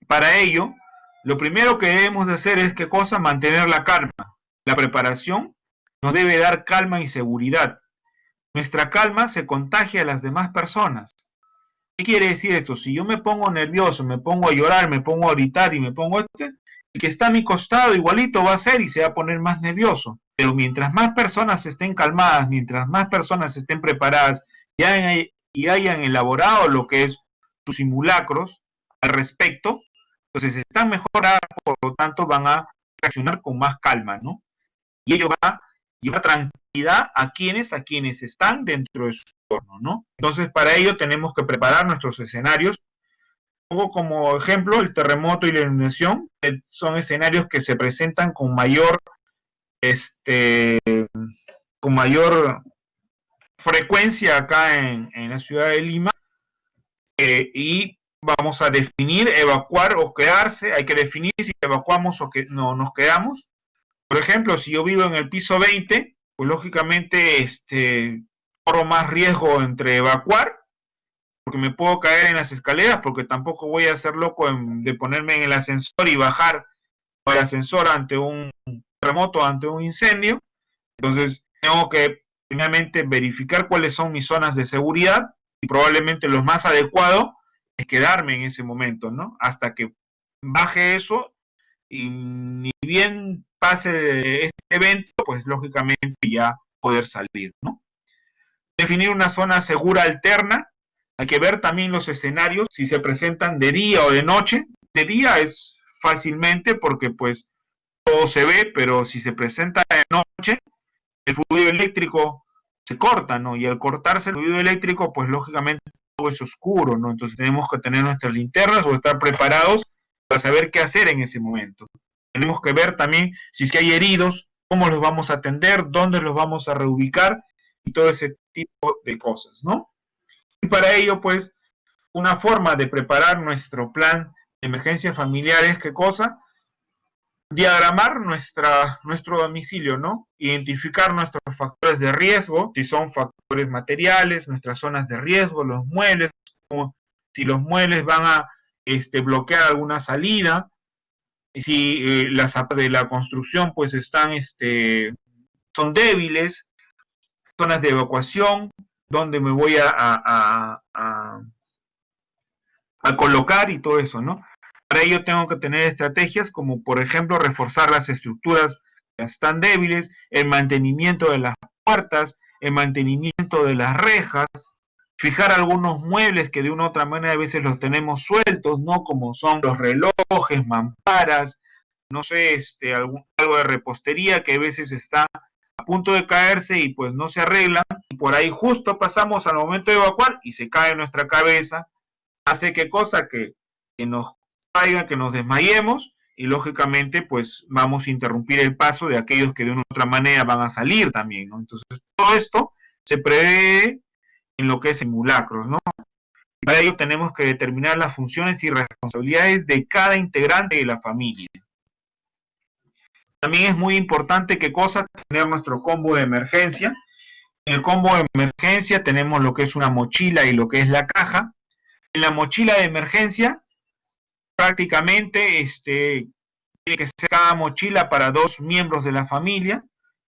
para ello, lo primero que debemos de hacer es, ¿qué cosa? Mantener la calma. La preparación nos debe dar calma y seguridad. Nuestra calma se contagia a las demás personas. ¿Qué quiere decir esto? Si yo me pongo nervioso, me pongo a llorar, me pongo a gritar y me pongo el que está a mi costado igualito va a ser y se va a poner más nervioso. Pero mientras más personas estén calmadas, mientras más personas estén preparadas y hayan elaborado lo que es sus simulacros al respecto, entonces están mejoradas, por lo tanto van a reaccionar con más calma, ¿no? Y ello va a llevar tranquilidad a quienes están dentro de su entorno, ¿no? Entonces para ello tenemos que preparar nuestros escenarios. Pongo como ejemplo el terremoto y la inundación, que son escenarios que se presentan este, con mayor frecuencia acá en la ciudad de Lima, y vamos a definir, evacuar o quedarse. Hay que definir si evacuamos o que no nos quedamos. Por ejemplo, si yo vivo en el piso 20, pues lógicamente corro más riesgo entre evacuar, porque me puedo caer en las escaleras, porque tampoco voy a ser loco de ponerme en el ascensor y bajar el ascensor ante un terremoto, ante un incendio. Entonces tengo que primeramente verificar cuáles son mis zonas de seguridad y probablemente lo más adecuado es quedarme en ese momento, ¿no? Hasta que baje eso y ni bien pase este evento, pues lógicamente ya poder salir, ¿no? Definir una zona segura alterna. Hay que ver también los escenarios, si se presentan de día o de noche. De día es fácilmente porque pues todo se ve, pero si se presenta de noche, el fluido eléctrico se corta, ¿no? Y al cortarse el fluido eléctrico, pues lógicamente todo es oscuro, ¿no? Entonces tenemos que tener nuestras linternas o estar preparados para saber qué hacer en ese momento. Tenemos que ver también si es que hay heridos, cómo los vamos a atender, dónde los vamos a reubicar y todo ese tipo de cosas, ¿no? Y para ello, pues, una forma de preparar nuestro plan de emergencia familiar es, ¿qué cosa? Diagramar nuestro domicilio, ¿no? Identificar nuestros factores de riesgo, si son factores materiales, nuestras zonas de riesgo, los muebles, como si los muebles van a bloquear alguna salida, si las de la construcción pues son débiles, zonas de evacuación, donde me voy a colocar y todo eso, ¿no? Para ello tengo que tener estrategias como, por ejemplo, reforzar las estructuras que están débiles, el mantenimiento de las puertas, el mantenimiento de las rejas, fijar algunos muebles que de una u otra manera a veces los tenemos sueltos, ¿no? Como son los relojes, mamparas, no sé, algo de repostería que a veces está a punto de caerse y pues no se arreglan, y por ahí justo pasamos al momento de evacuar y se cae nuestra cabeza, hace qué cosa que nos caiga, que nos desmayemos y lógicamente pues vamos a interrumpir el paso de aquellos que de una u otra manera van a salir también, ¿no? Entonces todo esto se prevé en lo que es simulacros, ¿no? Para ello tenemos que determinar las funciones y responsabilidades de cada integrante de la familia. También es muy importante qué cosa, tener nuestro combo de emergencia. En el combo de emergencia tenemos lo que es una mochila y lo que es la caja. En la mochila de emergencia, prácticamente tiene que ser cada mochila para 2 miembros de la familia.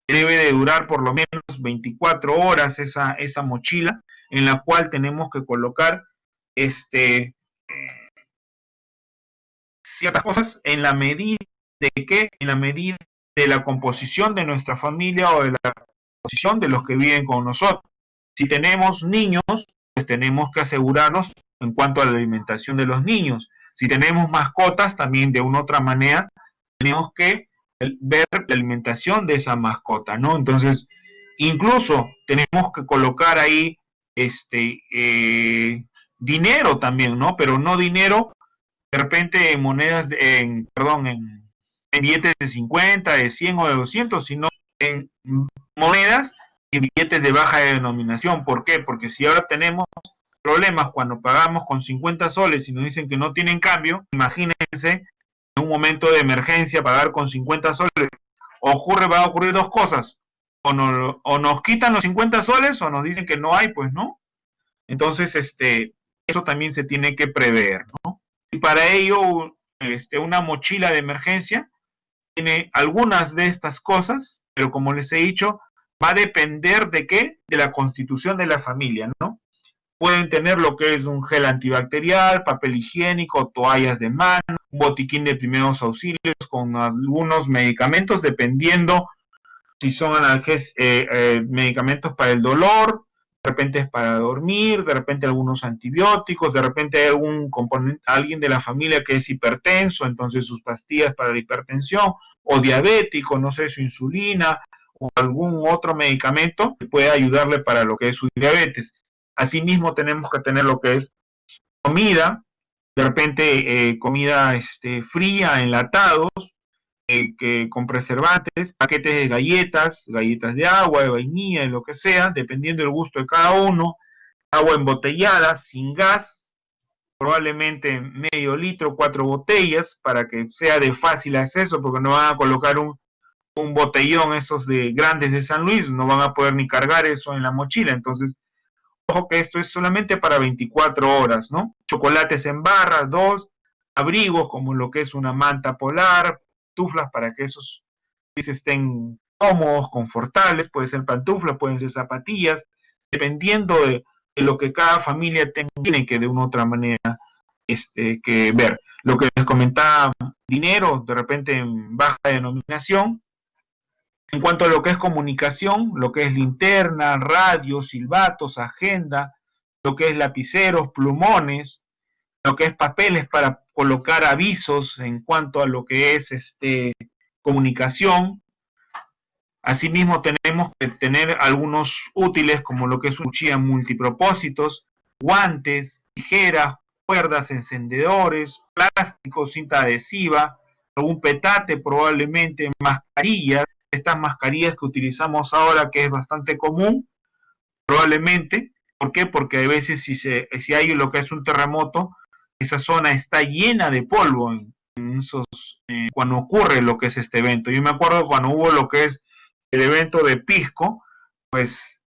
Debe de durar por lo menos 24 horas esa mochila, en la cual tenemos que colocar ciertas cosas en la medida de que, en la medida de la composición de nuestra familia o de la composición de los que viven con nosotros. Si tenemos niños, pues tenemos que asegurarnos en cuanto a la alimentación de los niños. Si tenemos mascotas, también de una u otra manera, tenemos que ver la alimentación de esa mascota, ¿no? Entonces, incluso tenemos que colocar ahí dinero también, ¿no? Pero no dinero de repente en monedas, en billetes de 50, de 100 o de 200, sino en monedas y billetes de baja denominación. ¿Por qué? Porque si ahora tenemos problemas cuando pagamos con 50 soles y nos dicen que no tienen cambio, imagínense en un momento de emergencia pagar con 50 soles, va a ocurrir dos cosas, o nos quitan los 50 soles o nos dicen que no hay, pues no. Entonces, eso también se tiene que prever, ¿no? Y para ello, una mochila de emergencia tiene algunas de estas cosas, pero como les he dicho, va a depender de qué, de la constitución de la familia, ¿no? Pueden tener lo que es un gel antibacterial, papel higiénico, toallas de mano, un botiquín de primeros auxilios con algunos medicamentos, dependiendo si son medicamentos para el dolor, de repente es para dormir, de repente algunos antibióticos, de repente hay algún componente, alguien de la familia que es hipertenso, entonces sus pastillas para la hipertensión, o diabético, no sé, su insulina, o algún otro medicamento que pueda ayudarle para lo que es su diabetes. Asimismo tenemos que tener lo que es comida, de repente comida fría, enlatados, con preservantes, paquetes de galletas de agua, de vainilla, de lo que sea, dependiendo del gusto de cada uno, agua embotellada, sin gas, probablemente medio litro, 4 botellas, para que sea de fácil acceso, porque no van a colocar un botellón esos de grandes de San Luis, no van a poder ni cargar eso en la mochila, entonces, ojo que esto es solamente para 24 horas, ¿no? Chocolates en barra, 2, abrigos como lo que es una manta polar, pantuflas para que esos pies estén cómodos, confortables, puede ser pantuflas, pueden ser zapatillas, dependiendo de lo que cada familia tiene que de una u otra manera que ver. Lo que les comentaba, dinero, de repente en baja denominación. En cuanto a lo que es comunicación, lo que es linterna, radio, silbatos, agenda, lo que es lapiceros, plumones, lo que es papeles para colocar avisos en cuanto a lo que es comunicación. Asimismo tenemos que tener algunos útiles como lo que es una cuchilla multipropósitos, guantes, tijeras, cuerdas, encendedores, plásticos, cinta adhesiva, algún petate probablemente, mascarillas, estas mascarillas que utilizamos ahora que es bastante común, probablemente. ¿Por qué? Porque a veces si hay lo que es un terremoto, esa zona está llena de polvo cuando ocurre lo que es este evento. Yo me acuerdo cuando hubo lo que es el evento de Pisco, pues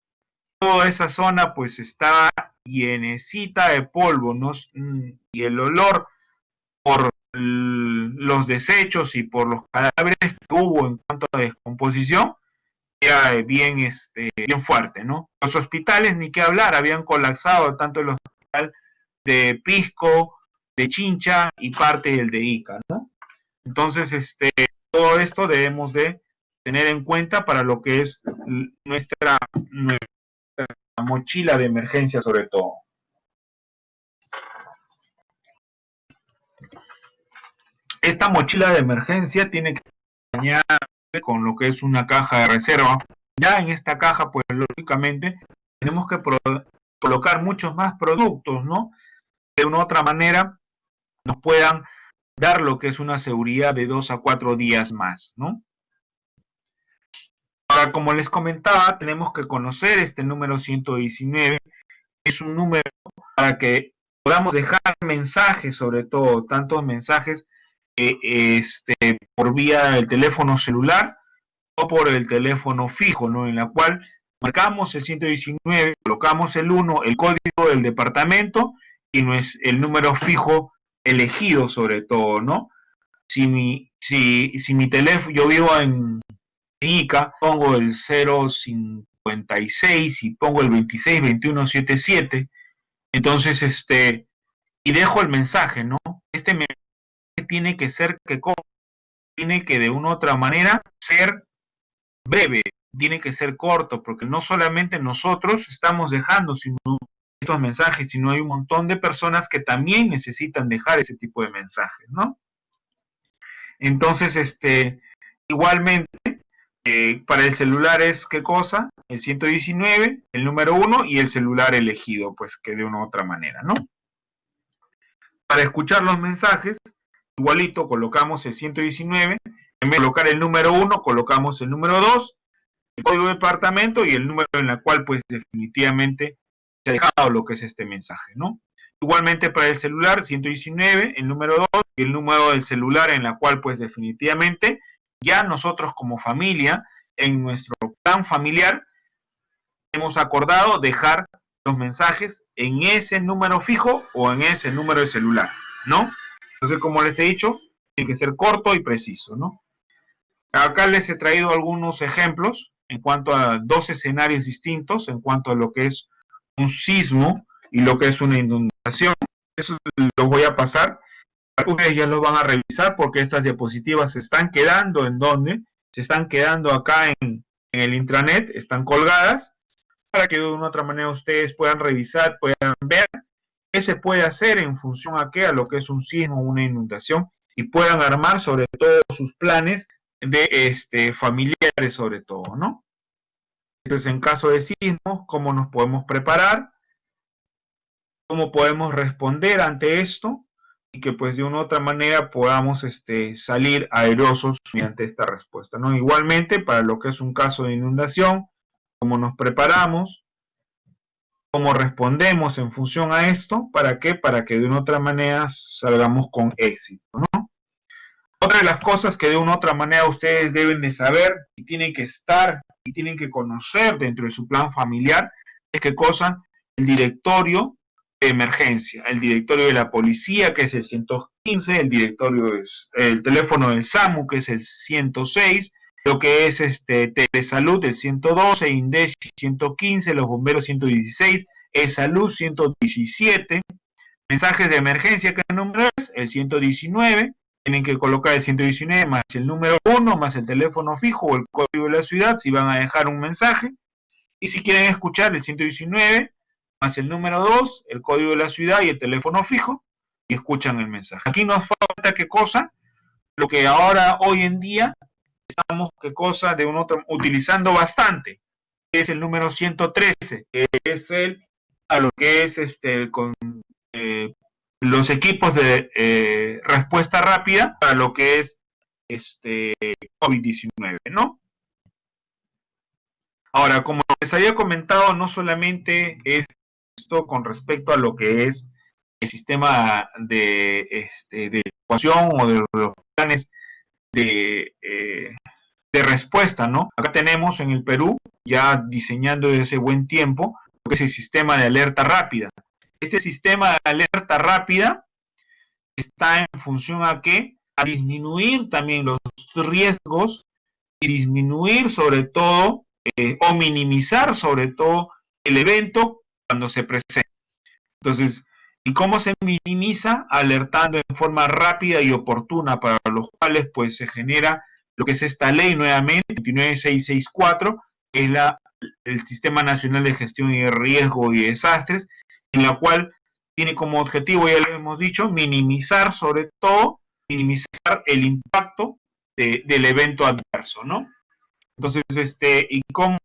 toda esa zona pues estaba llenecita de polvo, ¿no? Y el olor por los desechos y por los cadáveres que hubo en cuanto a descomposición era bien fuerte, ¿no? Los hospitales, ni qué hablar, habían colapsado tanto el hospital de Pisco, de Chincha y parte del de Ica, ¿no? Entonces, todo esto debemos de tener en cuenta para lo que es nuestra mochila de emergencia sobre todo. Esta mochila de emergencia tiene que acompañar con lo que es una caja de reserva. Ya en esta caja, pues lógicamente, tenemos que colocar muchos más productos, ¿no? De una u otra manera nos puedan dar lo que es una seguridad de 2 a 4 días más, ¿no? Ahora, como les comentaba, tenemos que conocer este número 119. Es un número para que podamos dejar mensajes, sobre todo, tantos mensajes por vía del teléfono celular o por el teléfono fijo, ¿no? En la cual marcamos el 119, colocamos el 1, el código del departamento y no es el número fijo elegido sobre todo, ¿no? Si mi teléfono, yo vivo en Ica, pongo el 056 y pongo el 262177, entonces y dejo el mensaje, ¿no? Este mensaje tiene que ser tiene que de una u otra manera ser breve, tiene que ser corto, porque no solamente nosotros estamos dejando estos mensajes, sino hay un montón de personas que también necesitan dejar ese tipo de mensajes, ¿no? Entonces, igualmente, para el celular es ¿qué cosa? El 119, el número 1 y el celular elegido, pues que de una u otra manera, ¿no? Para escuchar los mensajes, igualito, colocamos el 119, en vez de colocar el número 1, colocamos el número 2, el código de departamento y el número en la cual pues definitivamente se ha dejado lo que es este mensaje, ¿no? Igualmente para el celular, 119, el número 2 y el número del celular en la cual pues definitivamente ya nosotros como familia, en nuestro plan familiar, hemos acordado dejar los mensajes en ese número fijo o en ese número de celular, ¿no? Entonces, como les he dicho, tiene que ser corto y preciso, ¿no? Acá les he traído algunos ejemplos en cuanto a dos escenarios distintos, en cuanto a lo que es un sismo y lo que es una inundación. Eso los voy a pasar. Ustedes ya los van a revisar porque estas diapositivas se están quedando en donde se están quedando acá en el intranet, están colgadas para que de una u otra manera ustedes puedan revisar, puedan ver qué se puede hacer en función a qué, a lo que es un sismo o una inundación, y puedan armar sobre todo sus planes de familiares sobre todo, ¿no? Entonces, en caso de sismos, ¿cómo nos podemos preparar? ¿Cómo podemos responder ante esto? Y que pues de una u otra manera podamos salir airosos mediante esta respuesta, ¿no? Igualmente, para lo que es un caso de inundación, ¿cómo nos preparamos? ¿Cómo respondemos en función a esto? ¿Para qué? Para que de una u otra manera salgamos con éxito, ¿no? Otra de las cosas que de una u otra manera ustedes deben de saber y tienen que estar y tienen que conocer dentro de su plan familiar es qué cosa, el directorio de emergencia, el directorio de la policía que es el 115, el directorio, el teléfono del SAMU que es el 106, lo que es Telesalud el 112, INDECI 115, los bomberos 116, Salud 117, mensajes de emergencia, ¿qué número es? El 119, tienen que colocar el 119 más el número 1, más el teléfono fijo o el código de la ciudad si van a dejar un mensaje, y si quieren escuchar el 119 más el número 2, el código de la ciudad y el teléfono fijo, y escuchan el mensaje. Aquí nos falta qué cosa, lo que ahora hoy en día estamos qué cosa de un otro utilizando bastante, que es el número 113, que es a lo que es con los equipos de respuesta rápida para lo que es COVID-19, ¿no? Ahora, como les había comentado, no solamente esto con respecto a lo que es el sistema de evacuación o de los planes de respuesta, ¿no? Acá tenemos en el Perú, ya diseñando desde hace buen tiempo, lo que es el sistema de alerta rápida. Este sistema de alerta rápida está en función a qué? A disminuir también los riesgos y disminuir sobre todo o minimizar sobre todo el evento cuando se presenta. Entonces, ¿y cómo se minimiza? Alertando en forma rápida y oportuna, para los cuales pues se genera lo que es esta ley nuevamente, 29664, que es el Sistema Nacional de Gestión y de Riesgo y Desastres, en la cual tiene como objetivo, ya lo hemos dicho, minimizar sobre todo, minimizar el impacto del evento adverso, ¿no? Entonces, ¿y cómo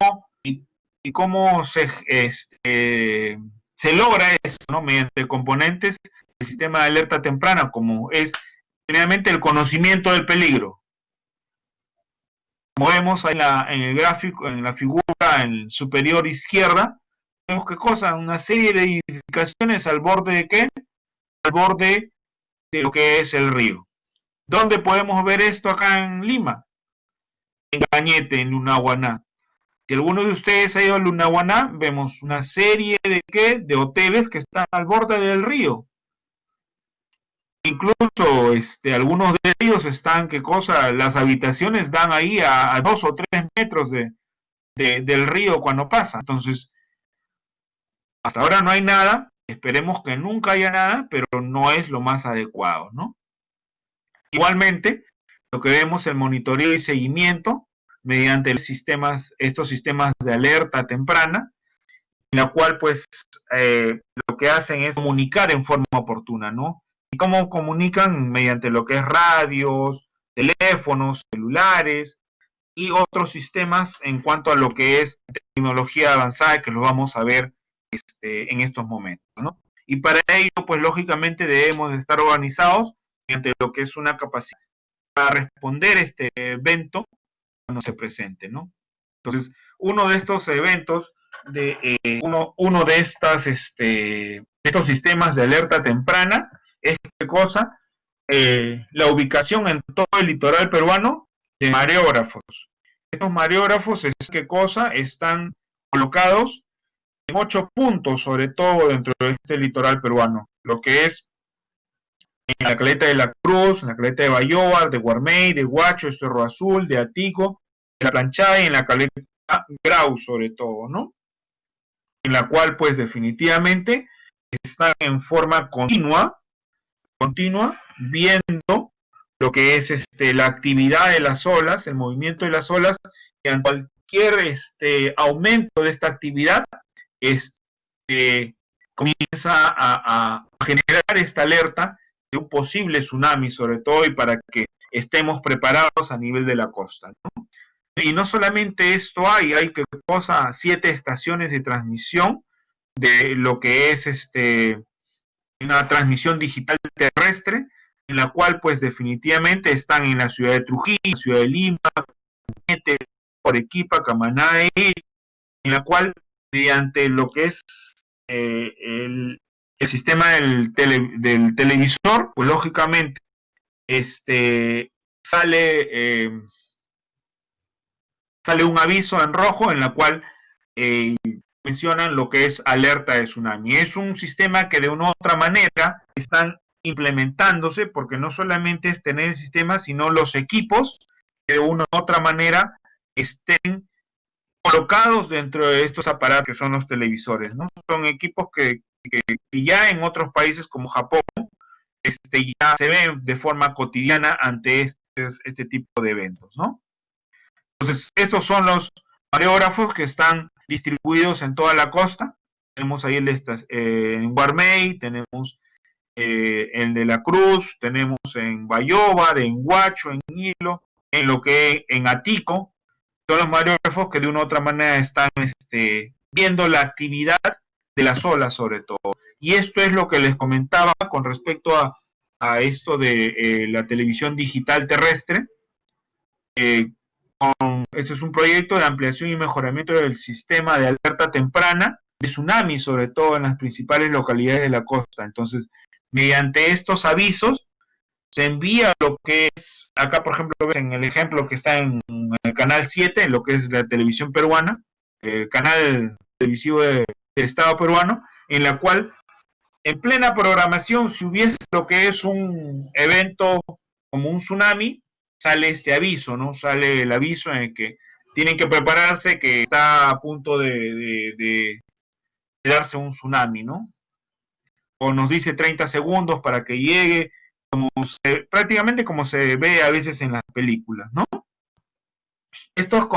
se logra eso, ¿no? Mediante componentes del sistema de alerta temprana, como es generalmente el conocimiento del peligro. Como vemos ahí en el gráfico, en la figura en superior izquierda, vemos qué cosa, una serie de edificaciones al borde de qué, al borde de lo que es el río. ¿Dónde podemos ver esto acá en Lima? En Cañete, en Lunahuaná. Si alguno de ustedes ha ido a Lunahuaná, vemos una serie de hoteles que están al borde del río. Incluso algunos de ellos están, las habitaciones dan ahí a 2 o 3 metros del río cuando pasa. Entonces, hasta ahora no hay nada, esperemos que nunca haya nada, pero no es lo más adecuado, ¿no? Igualmente, lo que vemos es el monitoreo y seguimiento mediante estos sistemas de alerta temprana, en la cual pues lo que hacen es comunicar en forma oportuna, ¿no? ¿Y cómo comunican? Mediante lo que es radios, teléfonos, celulares y otros sistemas en cuanto a lo que es tecnología avanzada, que lo vamos a ver en estos momentos, ¿no? Y para ello, pues lógicamente debemos de estar organizados mediante lo que es una capacidad para responder este evento cuando se presente, ¿no? Entonces, uno de estos eventos, uno de estos sistemas de alerta temprana es ¿qué cosa? La ubicación en todo el litoral peruano de mareógrafos. Estos mareógrafos, ¿qué cosa? Están colocados en 8 puntos, sobre todo dentro de este litoral peruano, lo que es en la caleta de la Cruz, en la caleta de Bayobar, de Guarmey, de Huacho, de Cerro Azul, de Atico, de la Planchada y en la caleta Grau, sobre todo, ¿no? En la cual, pues, definitivamente están en forma continua, viendo lo que es la actividad de las olas, el movimiento de las olas, y en cualquier aumento de esta actividad, comienza a generar esta alerta de un posible tsunami, sobre todo, y para que estemos preparados a nivel de la costa, ¿no? Y no solamente esto hay 7 estaciones de transmisión de lo que es una transmisión digital terrestre, en la cual pues definitivamente están en la ciudad de Trujillo, ciudad de Lima, Arequipa, Camaná, en la cual mediante lo que es el sistema del televisor, pues lógicamente sale un aviso en rojo en la cual mencionan lo que es alerta de tsunami. Es un sistema que de una u otra manera están implementándose, porque no solamente es tener el sistema, sino los equipos que de una u otra manera estén colocados dentro de estos aparatos que son los televisores, ¿no? Son equipos que ya en otros países como Japón ya se ven de forma cotidiana ante este tipo de eventos, ¿no? Entonces, estos son los mareógrafos que están distribuidos en toda la costa. Tenemos ahí en Guarmey, tenemos el de la Cruz, tenemos en Bayobar, en Huacho, en Hilo, en Atico. Son los mareógrafos que de una u otra manera están viendo la actividad de las olas, sobre todo. Y esto es lo que les comentaba con respecto a esto de la televisión digital terrestre. Este es un proyecto de ampliación y mejoramiento del sistema de alerta temprana de tsunami, sobre todo en las principales localidades de la costa. Entonces, mediante estos avisos, se envía lo que es, acá por ejemplo, en el ejemplo que está en el canal 7, lo que es la televisión peruana, el canal televisivo del Estado peruano, en la cual en plena programación, si hubiese lo que es un evento como un tsunami, sale este aviso, ¿no? Sale el aviso en el que tienen que prepararse, que está a punto de darse un tsunami, ¿no? O nos dice 30 segundos para que llegue, prácticamente como se ve a veces en las películas, ¿no? Estos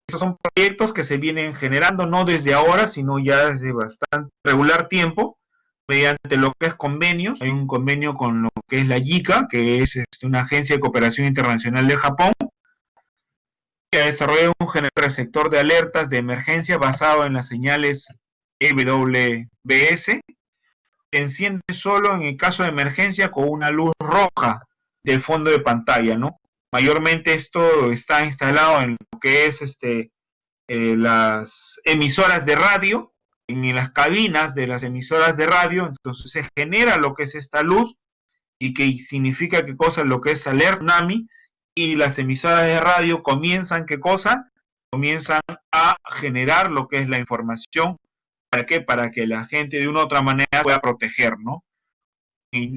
son proyectos que se vienen generando no desde ahora, sino ya desde bastante regular tiempo, mediante lo que es convenios. Hay un convenio con lo que es la JICA, que es una agencia de cooperación internacional de Japón, que desarrolla un receptor de alertas de emergencia basado en las señales EWBS, que enciende solo en el caso de emergencia con una luz roja del fondo de pantalla, ¿no? Mayormente esto está instalado en lo que es las emisoras de radio, en las cabinas de las emisoras de radio. Entonces se genera lo que es esta luz y que significa lo que es alerta tsunami, y las emisoras de radio comienzan comienzan a generar lo que es la información. ¿Para qué? Para que la gente de una u otra manera pueda proteger, ¿no? Y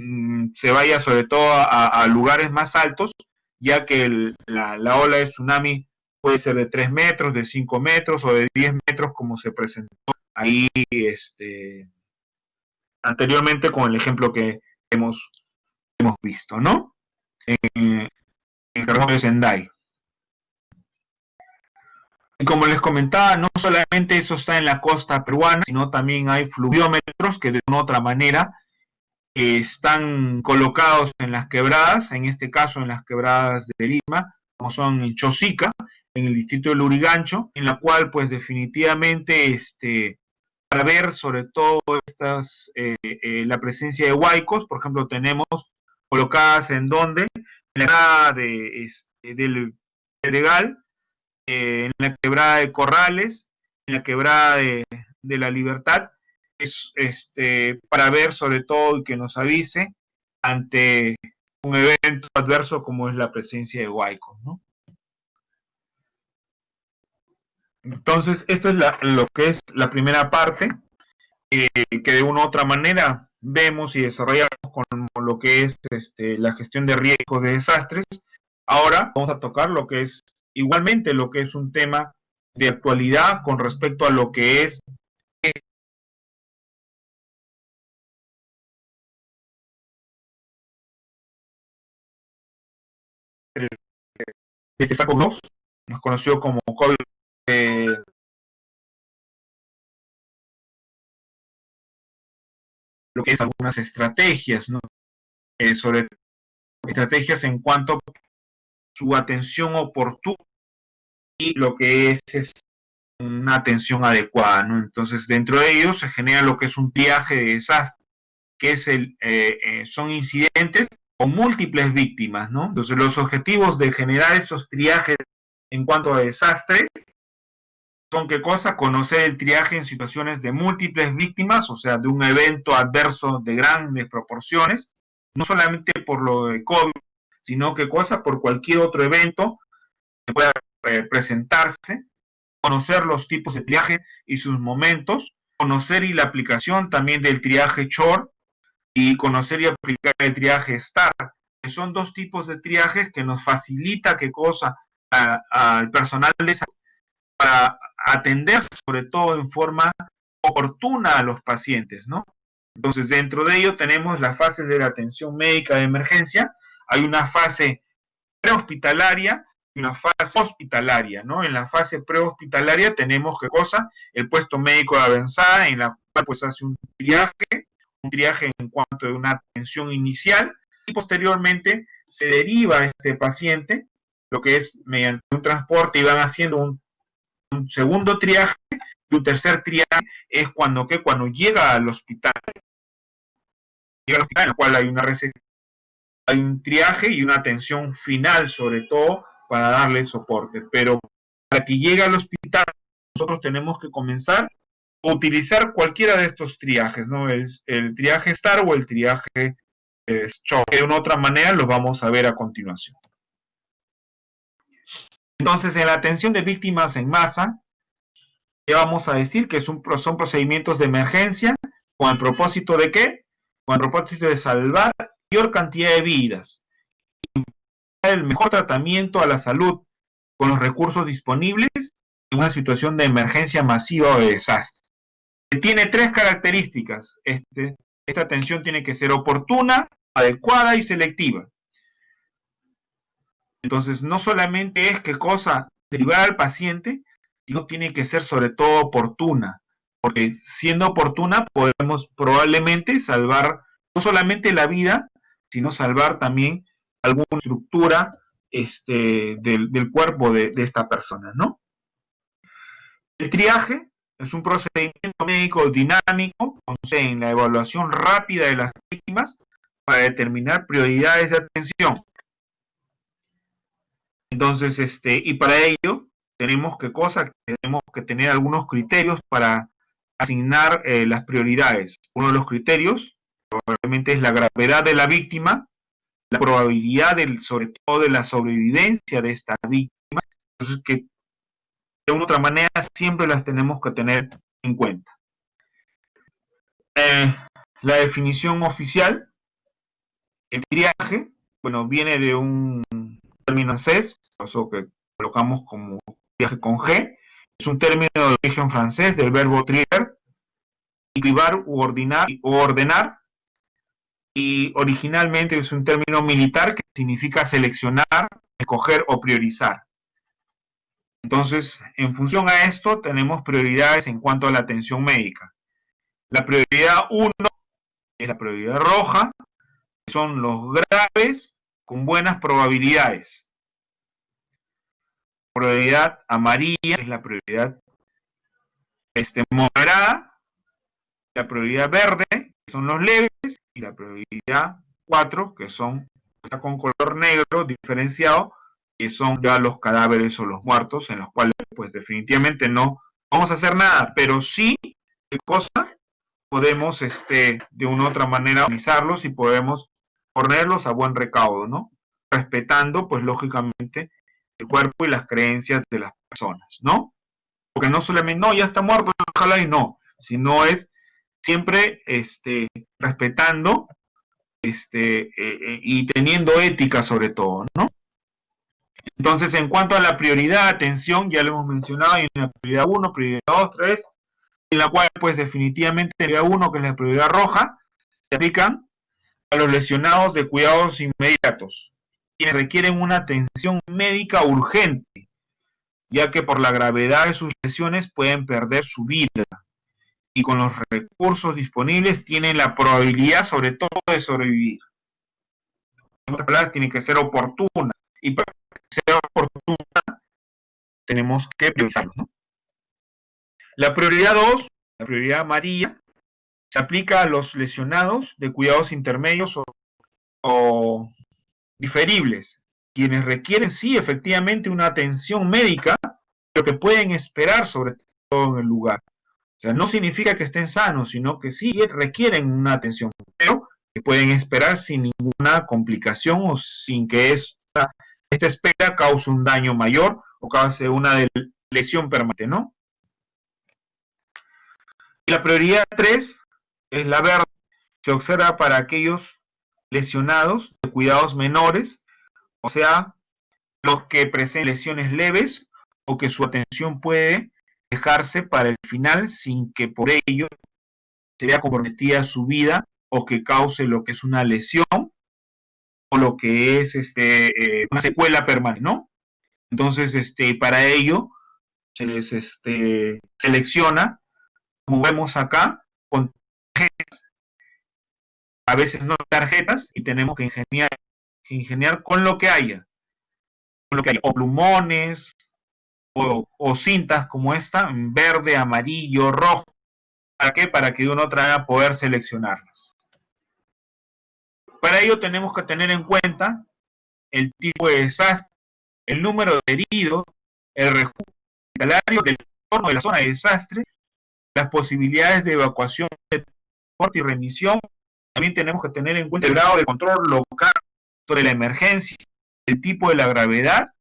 se vaya sobre todo a lugares más altos, ya que la ola de tsunami puede ser de 3 metros, de 5 metros o de 10 metros, como se presentó ahí anteriormente con el ejemplo que hemos visto, ¿no? En el terremoto de Sendai. Y como les comentaba, no solamente eso está en la costa peruana, sino también hay fluviómetros que de una u otra manera están colocados en las quebradas, en este caso en las quebradas de Lima, como son en Chosica, en el distrito de Lurigancho, en la cual pues definitivamente para ver sobre todo la presencia de huaicos, por ejemplo, tenemos colocadas en donde, en la quebrada del Pedregal, en la quebrada de Corrales, en la quebrada de la Libertad, es para ver sobre todo y que nos avise ante un evento adverso como es la presencia de huaicos, ¿no? Entonces, esto es lo que es la primera parte, que de una u otra manera vemos y desarrollamos con lo que es la gestión de riesgos de desastres. Ahora vamos a tocar lo que es igualmente lo que es un tema de actualidad con respecto a lo que es este saco 2, más conocido como COVID, lo que es algunas estrategias, ¿no? Sobre estrategias en cuanto a su atención oportuna y lo que es una atención adecuada, ¿no? Entonces, dentro de ellos se genera lo que es un triaje de desastre, que es son incidentes con múltiples víctimas, ¿no? Entonces, los objetivos de generar esos triajes en cuanto a desastres son qué cosa, conocer el triaje en situaciones de múltiples víctimas, o sea, de un evento adverso de grandes proporciones, no solamente por lo de COVID, sino qué cosa, por cualquier otro evento que pueda presentarse, conocer los tipos de triaje y sus momentos, conocer y la aplicación también del triaje SHORE y conocer y aplicar el triaje STAR, que son dos tipos de triajes que nos facilita qué cosa al personal de salud para atender sobre todo en forma oportuna a los pacientes, ¿no? Entonces, dentro de ello tenemos las fases de la atención médica de emergencia, hay una fase prehospitalaria y una fase hospitalaria, ¿no? En la fase prehospitalaria tenemos qué cosa, el puesto médico de avanzada, en la cual pues hace un triaje en cuanto a una atención inicial y posteriormente se deriva a este paciente, lo que es mediante un transporte y van haciendo un segundo triaje y un tercer triaje es cuando llega al hospital, en el cual hay una recepción, hay un triaje y una atención final sobre todo para darle soporte, pero para que llegue al hospital nosotros tenemos que comenzar a utilizar cualquiera de estos triajes, ¿no? El triaje STAR o el triaje SHORE, de una otra manera los vamos a ver a continuación. Entonces, en la atención de víctimas en masa, ¿qué vamos a decir? Que son procedimientos de emergencia con el propósito de ¿qué? Con el propósito de salvar la mayor cantidad de vidas, el mejor tratamiento a la salud con los recursos disponibles en una situación de emergencia masiva o de desastre. Tiene tres características. Esta atención tiene que ser oportuna, adecuada y selectiva. Entonces, no solamente es qué cosa derivar al paciente, sino tiene que ser sobre todo oportuna, porque siendo oportuna podemos probablemente salvar no solamente la vida, sino salvar también alguna estructura del cuerpo de esta persona, ¿no? El triaje es un procedimiento médico dinámico, consiste en la evaluación rápida de las víctimas para determinar prioridades de atención. Entonces, y para ello tenemos que tener algunos criterios para asignar las prioridades. Uno de los criterios probablemente es la gravedad de la víctima, la probabilidad sobre todo de la sobrevivencia de esta víctima. Entonces, que de una u otra manera siempre las tenemos que tener en cuenta. La definición oficial, el triaje, bueno, viene de un término francés, eso que colocamos como triaje con G, es un término de origen francés del verbo trier, equivar u ordenar, y originalmente es un término militar que significa seleccionar, escoger o priorizar. Entonces, en función a esto, tenemos prioridades en cuanto a la atención médica. La prioridad 1 es la prioridad roja, que son los graves con buenas probabilidades. Prioridad amarilla es la prioridad moderada. La prioridad verde, que son los leves, y la prioridad 4, que son, está con color negro diferenciado, que son ya los cadáveres o los muertos, en los cuales pues definitivamente no vamos a hacer nada, pero sí, ¿qué cosa? Podemos de una u otra manera organizarlos y podemos ponerlos a buen recaudo, ¿no? Respetando pues lógicamente el cuerpo y las creencias de las personas, ¿no? Porque no solamente, no, ya está muerto, ojalá y no, sino es siempre respetando y teniendo ética sobre todo, ¿no? Entonces, en cuanto a la prioridad, atención, ya lo hemos mencionado, hay una prioridad 1, prioridad 2, 3, en la cual, pues, definitivamente, la prioridad 1, que es la prioridad roja, se aplican a los lesionados de cuidados inmediatos, quienes requieren una atención médica urgente, ya que por la gravedad de sus lesiones pueden perder su vida, y con los recursos disponibles tienen la probabilidad, sobre todo, de sobrevivir. En otras palabras, tiene que ser oportuna, y para que sea oportuna, tenemos que priorizarlo, ¿no? La prioridad 2, la prioridad amarilla, se aplica a los lesionados de cuidados intermedios o diferibles, quienes requieren sí efectivamente una atención médica, pero que pueden esperar sobre todo en el lugar. O sea, no significa que estén sanos, sino que sí requieren una atención, pero que pueden esperar sin ninguna complicación o sin que esta espera cause un daño mayor o cause una lesión permanente, ¿no? Y la prioridad 3 es la verde. Se observa para aquellos lesionados de cuidados menores, o sea, los que presenten lesiones leves o que su atención puede dejarse para el final sin que por ello se vea comprometida su vida o que cause lo que es una lesión o lo que es una secuela permanente, ¿no? Entonces, para ello se les selecciona, como vemos acá, con tarjetas, a veces no tarjetas, y tenemos que ingeniar con lo que haya, o plumones, o cintas como esta, en verde, amarillo, rojo. ¿Para qué? Para que de una u otra manera poder seleccionarlas. Para ello tenemos que tener en cuenta el tipo de desastre, el número de heridos, el refugio hospitalario del entorno de la zona de desastre, las posibilidades de evacuación, de transporte y remisión. También tenemos que tener en cuenta el grado de control local sobre la emergencia, el tipo de la gravedad,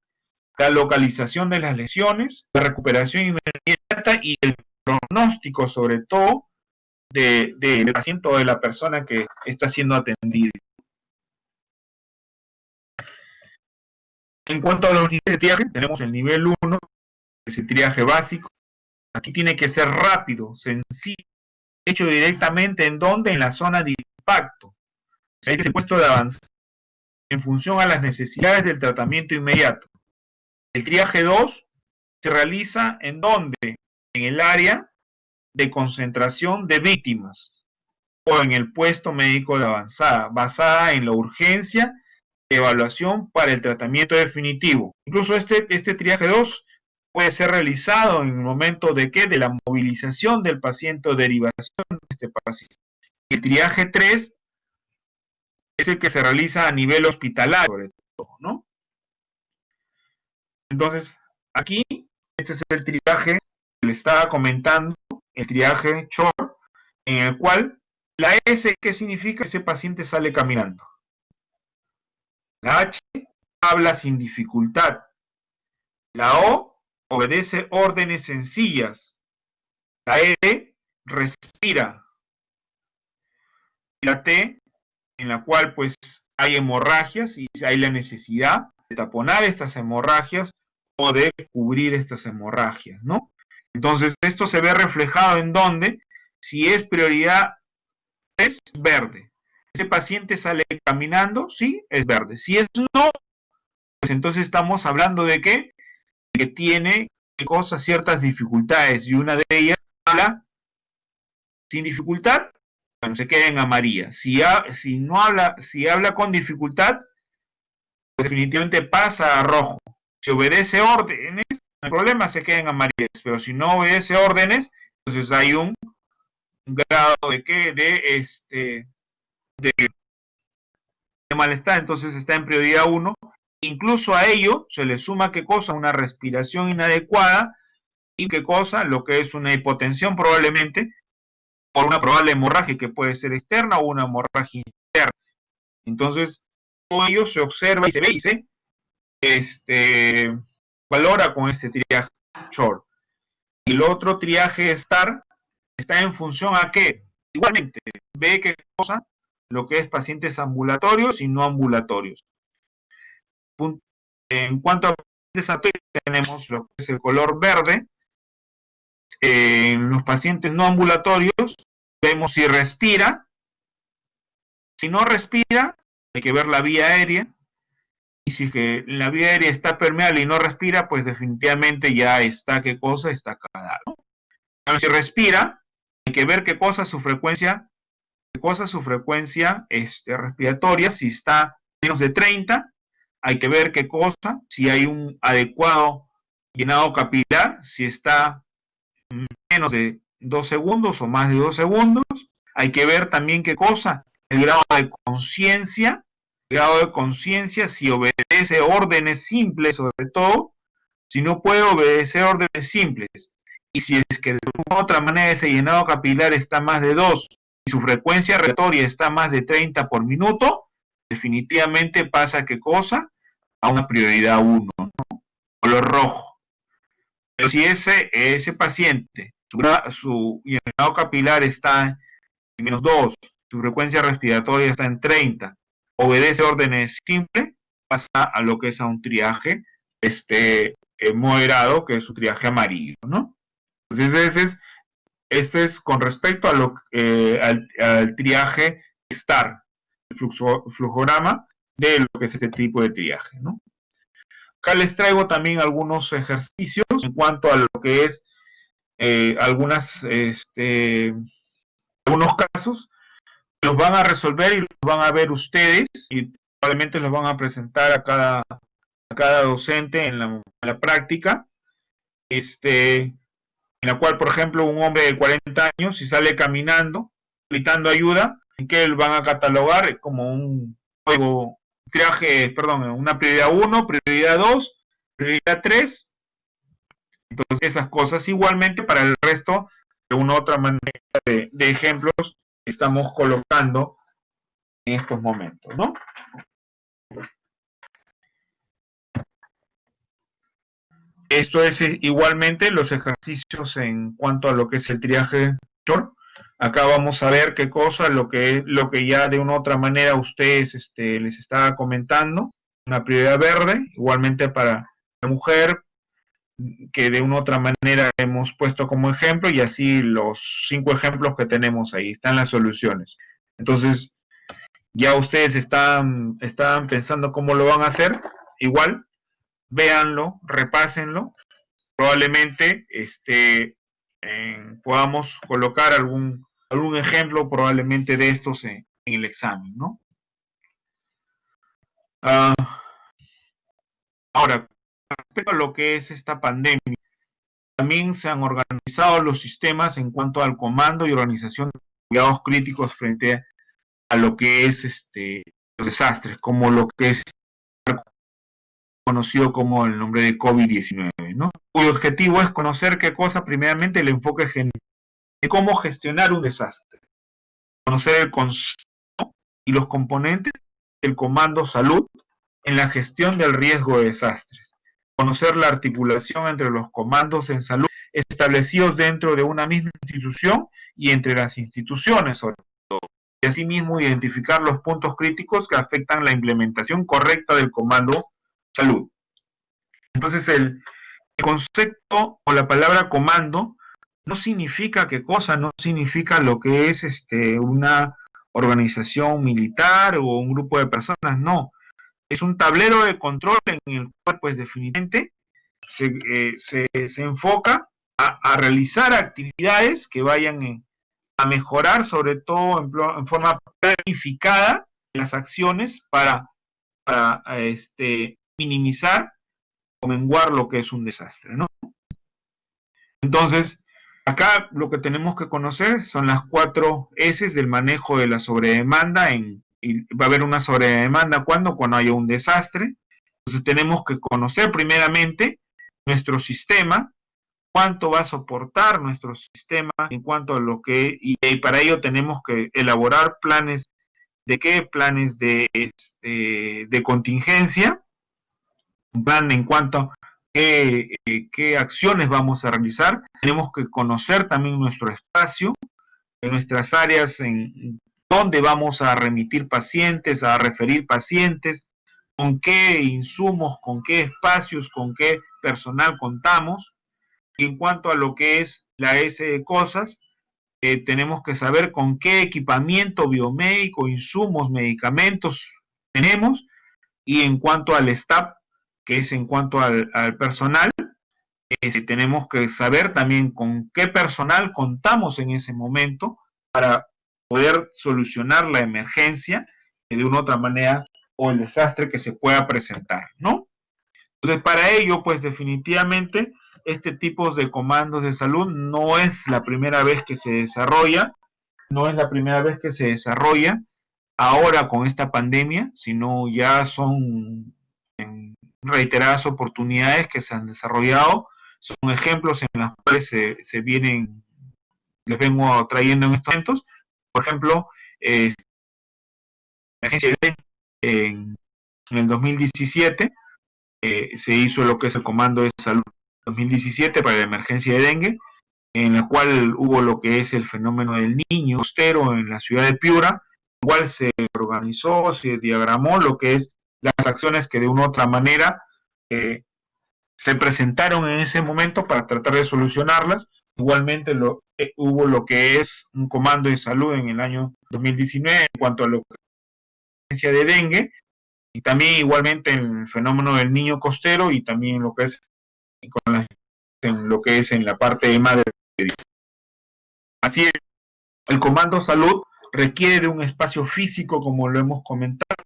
la localización de las lesiones, la recuperación inmediata y el pronóstico, sobre todo, del paciente o de la persona que está siendo atendida. En cuanto a los niveles de triaje, tenemos el nivel 1, que es el triaje básico. Aquí tiene que ser rápido, sencillo, hecho directamente en donde, en la zona de impacto. O sea, hay que ser puesto de avanzar en función a las necesidades del tratamiento inmediato. El triaje 2 se realiza en donde, en el área de concentración de víctimas o en el puesto médico de avanzada, basada en la urgencia de evaluación para el tratamiento definitivo. Incluso este triaje 2 puede ser realizado en el momento de la movilización del paciente o derivación de este paciente. El triaje 3 es el que se realiza a nivel hospitalario, sobre todo, ¿no? Entonces, aquí, este es el triaje que le estaba comentando, el triaje short, en el cual la S, ¿qué significa? Ese paciente sale caminando. La H, habla sin dificultad. La O, obedece órdenes sencillas. La E, respira. Y la T, en la cual pues hay hemorragias y hay la necesidad de taponar estas hemorragias o de cubrir estas hemorragias, ¿no? Entonces, esto se ve reflejado en donde, si es prioridad, es verde. Ese paciente sale caminando, sí, es verde. Si es no, pues entonces estamos hablando de que tiene cosas, ciertas dificultades, y una de ellas habla sin dificultad, bueno, se queda en amarilla. Si no habla, si habla con dificultad, pues definitivamente pasa a rojo. Si obedece órdenes, no hay problema, se queda en amarillas. Pero si no obedece órdenes, entonces hay un grado de qué, de malestar, entonces está en prioridad 1. Incluso a ello se le suma qué cosa, una respiración inadecuada y qué cosa, lo que es una hipotensión probablemente, por una probable hemorragia que puede ser externa o una hemorragia interna. Entonces, todo ello se observa y se ve y se valora con este triaje short. Y el otro triaje STAR está en función a qué, igualmente, ve qué cosa, lo que es pacientes ambulatorios y no ambulatorios. En cuanto a pacientes ambulatorios, tenemos lo que es el color verde. En los pacientes no ambulatorios, vemos si respira. Si no respira, hay que ver la vía aérea. Y si que la vía aérea está permeable y no respira, pues definitivamente ya está, ¿qué cosa? Está acabada, ¿no? Pero si respira, hay que ver qué cosa, su frecuencia respiratoria, si está menos de 30, hay que ver qué cosa, si hay un adecuado llenado capilar, si está menos de 2 segundos o más de 2 segundos, hay que ver también qué cosa, el grado de conciencia, si obedece órdenes simples sobre todo, si no puede obedecer órdenes simples, y si es que de otra manera ese llenado capilar está más de 2 y su frecuencia respiratoria está más de 30 por minuto, definitivamente pasa qué cosa, a una prioridad 1, ¿no? Color rojo. Pero si ese paciente, su llenado capilar está en menos 2, su frecuencia respiratoria está en 30, obedece órdenes simples, pasa a lo que es a un triaje moderado, que es su triaje amarillo, ¿no? Entonces ese es con respecto a al triaje STAR, el flujograma de lo que es este tipo de triaje, ¿no? Acá les traigo también algunos ejercicios en cuanto a lo que es algunos casos. Los van a resolver y los van a ver ustedes y probablemente los van a presentar a cada docente en la práctica, en la cual, por ejemplo, un hombre de 40 años, si sale caminando, gritando ayuda, en que van a catalogar como un juego, una prioridad 1, prioridad 2, prioridad 3. Entonces, esas cosas igualmente para el resto, de una u otra manera de ejemplos, estamos colocando en estos momentos, ¿no? Esto es igualmente los ejercicios en cuanto a lo que es el triaje short. Acá vamos a ver qué cosa, lo que ya de una u otra manera a ustedes les estaba comentando. Una prioridad verde, igualmente para la mujer, que de una u otra manera hemos puesto como ejemplo, y así los 5 ejemplos que tenemos ahí, están las soluciones. Entonces, ya ustedes están pensando cómo lo van a hacer, igual, véanlo, repásenlo, probablemente podamos colocar algún ejemplo probablemente de estos en el examen, ¿no? Ahora, respecto a lo que es esta pandemia, también se han organizado los sistemas en cuanto al comando y organización de cuidados críticos frente a lo que es los desastres, como lo que es conocido como el nombre de COVID-19, ¿no? Cuyo objetivo es conocer qué cosa, primeramente, el enfoque general de cómo gestionar un desastre, conocer el concepto y los componentes del comando salud en la gestión del riesgo de desastres, conocer la articulación entre los comandos en salud establecidos dentro de una misma institución y entre las instituciones, sobre todo. Y asimismo identificar los puntos críticos que afectan la implementación correcta del comando salud. Entonces el concepto o la palabra comando no significa qué cosa, no significa lo que es una organización militar o un grupo de personas, no. Es un tablero de control en el cual pues definitivamente se enfoca a realizar actividades que vayan a mejorar, sobre todo en forma planificada, las acciones para minimizar o menguar lo que es un desastre, ¿no? Entonces, acá lo que tenemos que conocer son las 4 S del manejo de la sobredemanda. Y va a haber una sobredemanda cuando haya un desastre. Entonces tenemos que conocer primeramente nuestro sistema, cuánto va a soportar nuestro sistema en cuanto a lo que, y para ello tenemos que elaborar planes de qué, planes de contingencia, un plan en cuanto a qué acciones vamos a realizar. Tenemos que conocer también nuestro espacio, en nuestras áreas, en dónde vamos a remitir pacientes, a referir pacientes, con qué insumos, con qué espacios, con qué personal contamos. Y en cuanto a lo que es la S de cosas, tenemos que saber con qué equipamiento biomédico, insumos, medicamentos tenemos. Y en cuanto al staff, que es en cuanto al personal, tenemos que saber también con qué personal contamos en ese momento para poder solucionar la emergencia de una u otra manera o el desastre que se pueda presentar, ¿no? Entonces, para ello, pues definitivamente, este tipo de comandos de salud no es la primera vez que se desarrolla, no es la primera vez que se desarrolla ahora con esta pandemia, sino ya son en reiteradas oportunidades que se han desarrollado, son ejemplos en los cuales se vienen, les vengo trayendo en estos momentos. Por ejemplo, en el 2017 se hizo lo que es el Comando de Salud 2017 para la emergencia de dengue, en la cual hubo lo que es el fenómeno del niño costero en la ciudad de Piura, igual se organizó, se diagramó lo que es las acciones que de una u otra manera se presentaron en ese momento para tratar de solucionarlas. Igualmente hubo lo que es un comando de salud en el año 2019 en cuanto a la emergencia de dengue, y también igualmente el fenómeno del niño costero, y también lo que es en la parte de madre. Así es, el comando salud requiere de un espacio físico, como lo hemos comentado.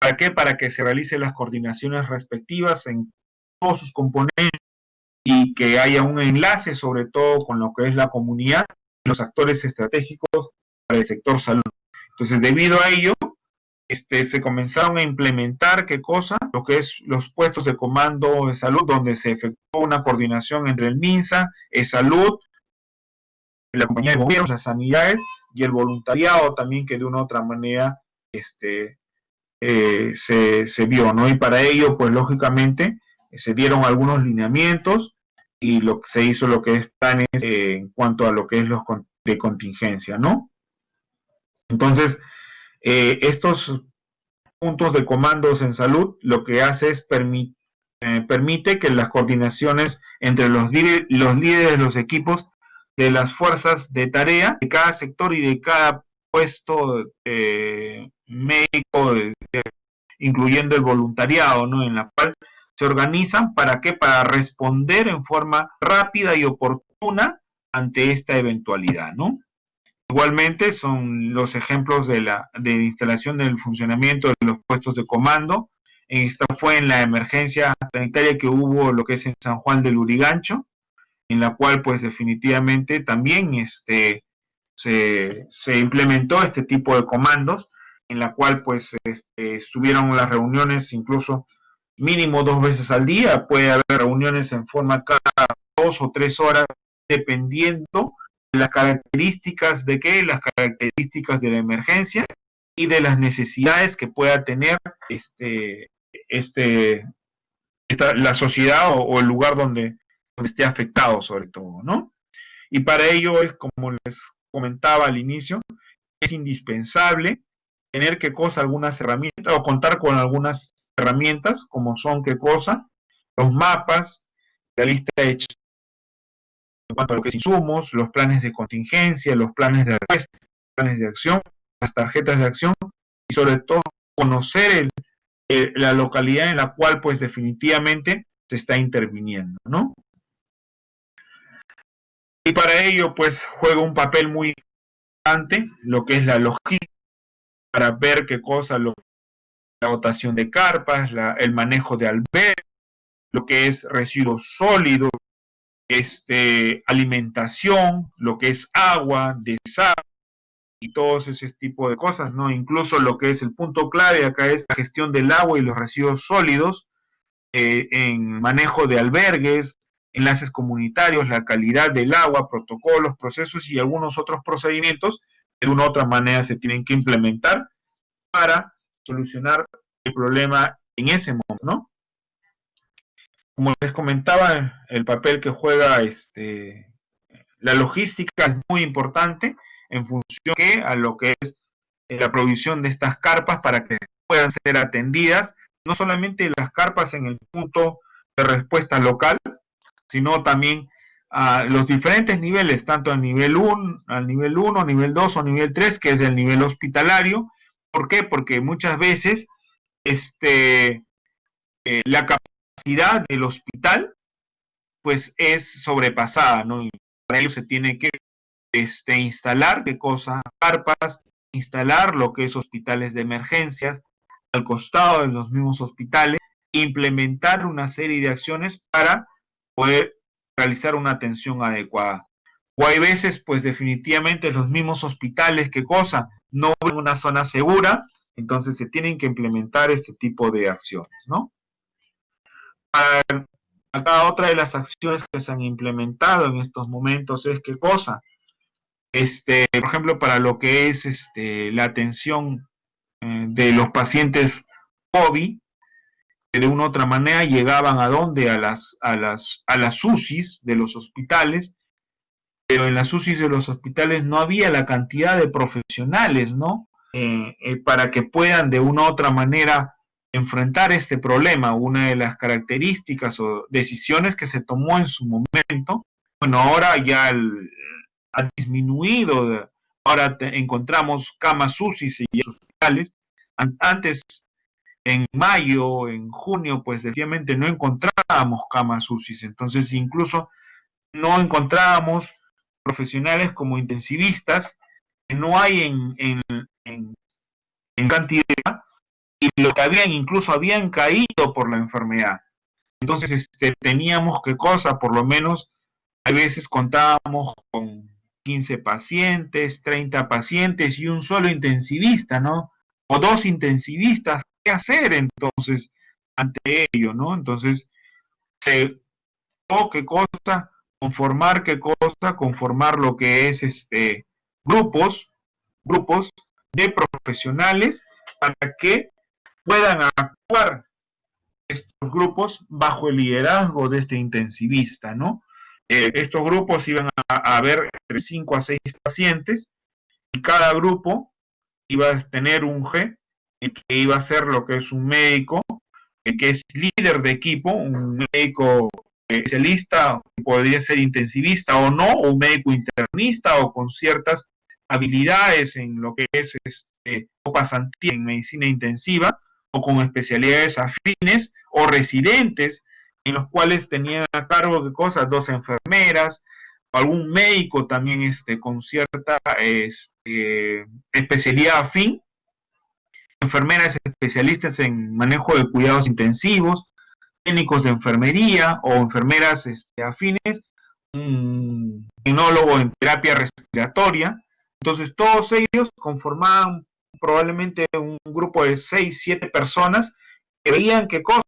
¿Para qué? Para que se realicen las coordinaciones respectivas en todos sus componentes y que haya un enlace sobre todo con lo que es la comunidad y los actores estratégicos para el sector salud. Entonces, debido a ello, se comenzaron a implementar, ¿qué cosa? Lo que es los puestos de comando de salud, donde se efectuó una coordinación entre el MINSA, salud, la compañía de gobierno, las sanidades y el voluntariado también, que de una u otra manera se vio, ¿no? Y para ello, pues lógicamente, se dieron algunos lineamientos y se hizo lo que es planes en cuanto a lo que es los de contingencia, ¿no? Entonces, estos puntos de comandos en salud lo que hace es permite que las coordinaciones entre los líderes de los equipos de las fuerzas de tarea de cada sector y de cada puesto médico, incluyendo el voluntariado, ¿no? En la cual se organizan, ¿para qué? Para responder en forma rápida y oportuna ante esta eventualidad, ¿no? Igualmente son los ejemplos de la instalación del funcionamiento de los puestos de comando. Esta fue en la emergencia sanitaria que hubo lo que es en San Juan del Lurigancho, en la cual pues definitivamente también se implementó este tipo de comandos, en la cual pues estuvieron las reuniones incluso mínimo 2 veces al día. Puede haber reuniones en forma cada 2 o 3 horas, dependiendo de las características las características de la emergencia y de las necesidades que pueda tener este la sociedad o el lugar donde esté afectado sobre todo, ¿no? Y para ello es, como les comentaba al inicio, es indispensable tener qué cosa, algunas herramientas, o contar con algunas herramientas, como son qué cosa, los mapas, la lista de hechos en cuanto a lo que es insumos, los planes de contingencia, los planes de respuesta, planes de acción, las tarjetas de acción, y sobre todo conocer la localidad en la cual pues definitivamente se está interviniendo, ¿no? Y para ello pues juega un papel muy importante lo que es la logística, para ver qué cosa, la dotación de carpas, el manejo de albergues, lo que es residuos sólidos, alimentación, lo que es agua, desagüe y todos ese tipo de cosas, ¿no? Incluso lo que es el punto clave acá es la gestión del agua y los residuos sólidos, en manejo de albergues, enlaces comunitarios, la calidad del agua, protocolos, procesos y algunos otros procedimientos que de una u otra manera se tienen que implementar para solucionar el problema en ese momento, ¿no? Como les comentaba, el papel que juega la logística es muy importante en función a lo que es la provisión de estas carpas para que puedan ser atendidas, no solamente las carpas en el punto de respuesta local, sino también a los diferentes niveles, tanto al nivel 1, nivel 2 o nivel 3, que es el nivel hospitalario. ¿Por qué? Porque muchas veces la capacidad del hospital pues es sobrepasada, ¿no? Y para ello se tiene que instalar qué cosas, carpas, instalar lo que es hospitales de emergencias al costado de los mismos hospitales, implementar una serie de acciones para poder realizar una atención adecuada. O hay veces, pues definitivamente los mismos hospitales, qué cosa, no en una zona segura, entonces se tienen que implementar este tipo de acciones, ¿no? Acá otra de las acciones que se han implementado en estos momentos es qué cosa, por ejemplo, para lo que es la atención de los pacientes COVID, que de una u otra manera llegaban a dónde, a las UCIs de los hospitales, pero en las UCIs de los hospitales no había la cantidad de profesionales, ¿no? Para que puedan de una u otra manera enfrentar este problema. Una de las características o decisiones que se tomó en su momento, bueno, ahora ya ha disminuido, ahora encontramos camas UCI y hospitales. Antes, en mayo, en junio, pues definitivamente no encontrábamos camas UCI, entonces incluso no encontrábamos profesionales como intensivistas, que no hay en cantidad, y los que incluso habían caído por la enfermedad. Entonces teníamos qué cosa, por lo menos a veces contábamos con 15 pacientes, 30 pacientes y un solo intensivista, ¿no? O dos intensivistas. ¿Qué hacer entonces ante ello, no? Entonces, qué cosa, conformar lo que es grupos, grupos de profesionales para que puedan actuar estos grupos bajo el liderazgo de este intensivista, ¿no? Estos grupos iban a haber entre 5 a 6 pacientes y cada grupo iba a tener un G que iba a ser lo que es un médico, que es líder de equipo, un médico especialista, podría ser intensivista o no, o un médico internista o con ciertas habilidades en lo que es o pasantía en medicina intensiva o con especialidades afines o residentes en los cuales tenían a cargo de cosas, dos enfermeras, algún médico también con cierta especialidad afín, enfermeras especialistas en manejo de cuidados intensivos, técnicos de enfermería o enfermeras afines, un tecnólogo en terapia respiratoria. Entonces todos ellos conformaban probablemente un grupo de 6, 7 personas que veían qué cosa,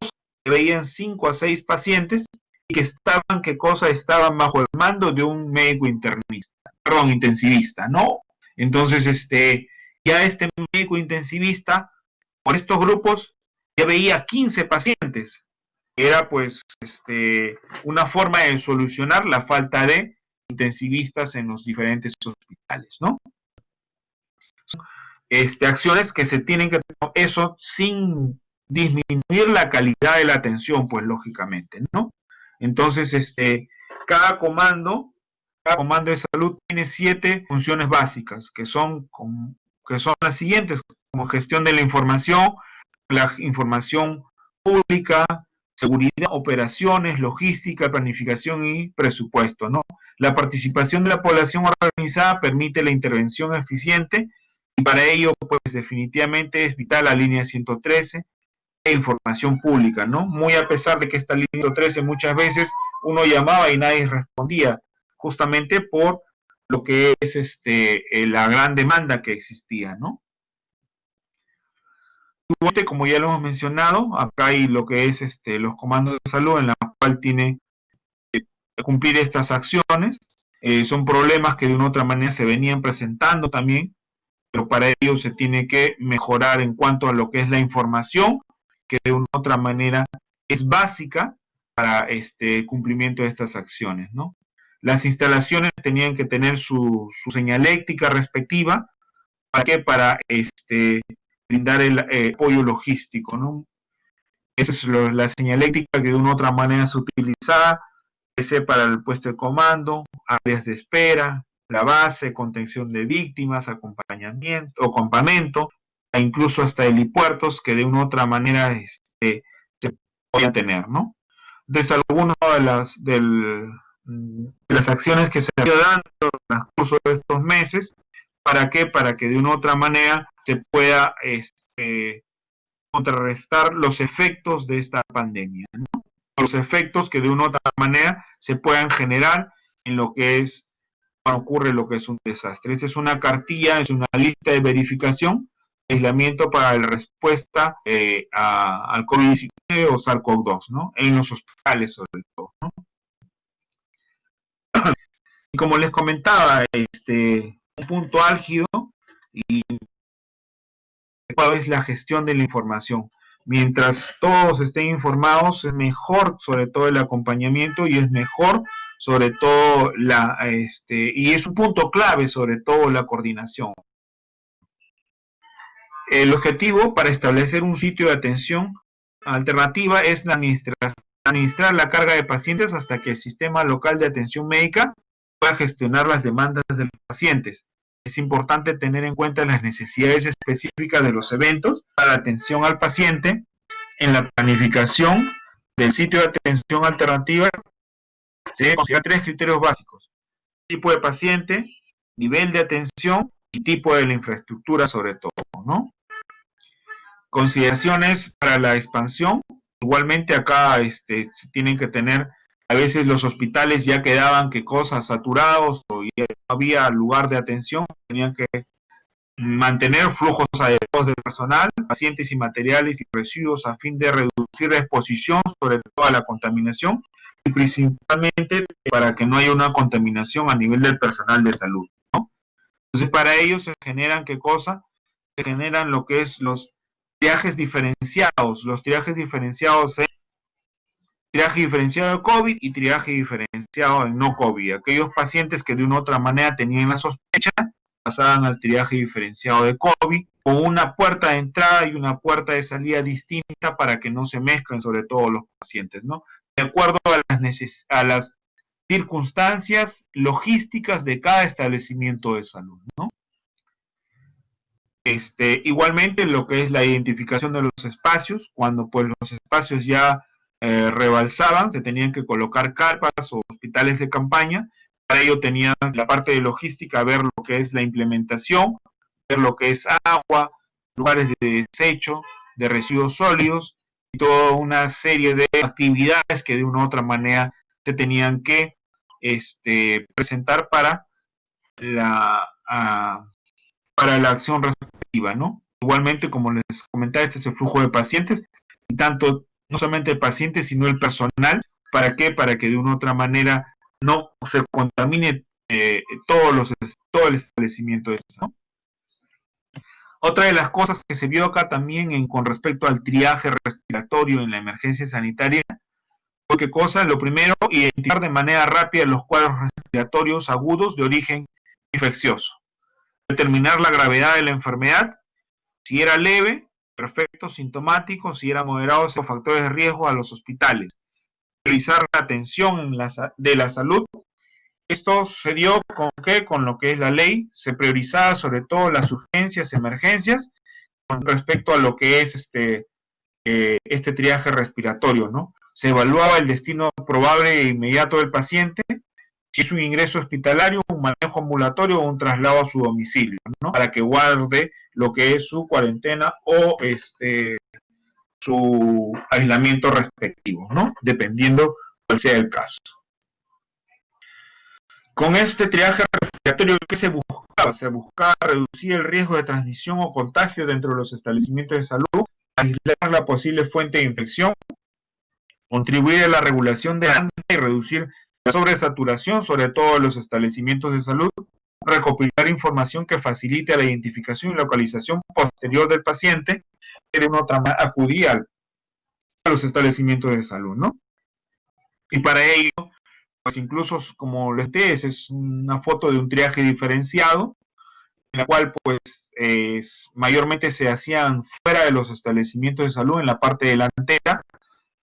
que veían 5 a 6 pacientes y que estaban bajo el mando de un médico intensivista, ¿no? Entonces, ya este médico intensivista, por estos grupos, ya veía 15 pacientes era pues una forma de solucionar la falta de intensivistas en los diferentes hospitales, ¿no? Acciones que se tienen que tomar, eso sin disminuir la calidad de la atención, pues lógicamente, ¿no? Entonces, cada comando de salud tiene 7 funciones básicas, que son las siguientes, como gestión de la información pública, seguridad, operaciones, logística, planificación y presupuesto, ¿no? La participación de la población organizada permite la intervención eficiente y para ello, pues definitivamente es vital la línea 113 e información pública, ¿no? Muy a pesar de que esta línea 113 muchas veces uno llamaba y nadie respondía, justamente por lo que es la gran demanda que existía, ¿no? Igualmente, como ya lo hemos mencionado, acá hay lo que es los comandos de salud en la cual tiene que cumplir estas acciones. Son problemas que de una u otra manera se venían presentando también, pero para ello se tiene que mejorar en cuanto a lo que es la información, que de una u otra manera es básica para cumplimiento de estas acciones, ¿no? Las instalaciones tenían que tener su señaléctica respectiva. ¿Para qué? Para brindar el apoyo logístico, ¿no? Esa es la señaléctica que de una u otra manera se utiliza, para el puesto de comando, áreas de espera, la base, contención de víctimas, acompañamiento o campamento, e incluso hasta helipuertos que de una u otra manera se podían tener, ¿no? Entonces, algunas de las acciones que se han ido dando en el transcurso de estos meses, ¿para qué? Para que de una u otra manera se pueda contrarrestar los efectos de esta pandemia, ¿no? Los efectos que de una u otra manera se puedan generar en lo que es, cuando ocurre lo que es un desastre. Esta es una cartilla, es una lista de verificación, aislamiento para la respuesta al COVID-19 o SARS-CoV-2, ¿no? En los hospitales sobre todo, ¿no? Y como les comentaba, un punto álgido y es la gestión de la información. Mientras todos estén informados, es mejor sobre todo el acompañamiento y es mejor sobre todo y es un punto clave sobre todo la coordinación. El objetivo para establecer un sitio de atención alternativa es administrar la carga de pacientes hasta que el sistema local de atención médica pueda gestionar las demandas de los pacientes. Es importante tener en cuenta las necesidades específicas de los eventos para la atención al paciente. En la planificación del sitio de atención alternativa se deben considerar 3 criterios básicos: tipo de paciente, nivel de atención y tipo de la infraestructura sobre todo, ¿no? Consideraciones para la expansión. Igualmente acá tienen que tener, a veces los hospitales ya quedaban saturados o ya no había lugar de atención, tenían que mantener flujos adecuados de personal, pacientes y materiales y residuos a fin de reducir la exposición, sobre todo a la contaminación, y principalmente para que no haya una contaminación a nivel del personal de salud, ¿no? Entonces, para ello se generan, ¿qué cosa? Se generan lo que es los triajes diferenciados. Los triajes diferenciados en triaje diferenciado de COVID y triaje diferenciado en no COVID. Aquellos pacientes que de una u otra manera tenían la sospecha pasaban al triaje diferenciado de COVID con una puerta de entrada y una puerta de salida distinta para que no se mezclen sobre todo los pacientes, ¿no? De acuerdo a las circunstancias logísticas de cada establecimiento de salud, ¿no? Igualmente lo que es la identificación de los espacios, cuando pues los espacios ya rebalsaban, se tenían que colocar carpas o hospitales de campaña. Para ello tenían la parte de logística, ver lo que es la implementación, ver lo que es agua, lugares de desecho, de residuos sólidos y toda una serie de actividades que de una u otra manera se tenían que presentar para la acción respectiva, ¿no? Igualmente, como les comentaba, este es el flujo de pacientes, y tanto no solamente el paciente, sino el personal. ¿Para qué? Para que de una u otra manera no se contamine todo el establecimiento de eso, ¿no? Otra de las cosas que se vio acá también con respecto al triaje respiratorio en la emergencia sanitaria ¿Qué cosa? Lo primero, identificar de manera rápida los cuadros respiratorios agudos de origen infeccioso. Determinar la gravedad de la enfermedad. Si era leve, perfecto, sintomático. Si era moderado, los factores de riesgo a los hospitales. Priorizar la atención de la salud. Esto se dio con ¿qué? Con lo que es la ley. Se priorizaba sobre todo las urgencias, emergencias, con respecto a lo que es este triaje respiratorio, ¿no? Se evaluaba el destino probable e inmediato del paciente, si es un ingreso hospitalario, un manejo ambulatorio o un traslado a su domicilio, ¿no? Para que guarde lo que es su cuarentena o su aislamiento respectivo, ¿no? Dependiendo cuál sea el caso. Con este triaje respiratorio, ¿qué se buscaba? Se buscaba reducir el riesgo de transmisión o contagio dentro de los establecimientos de salud, aislar la posible fuente de infección, contribuir a la regulación de la demanda y reducir la sobresaturación, sobre todo en los establecimientos de salud, recopilar información que facilite la identificación y localización posterior del paciente, que de una otra manera acudía a los establecimientos de salud, ¿no? Y para ello, pues incluso, como les dije, es una foto de un triaje diferenciado, en la cual pues mayormente se hacían fuera de los establecimientos de salud, en la parte delantera,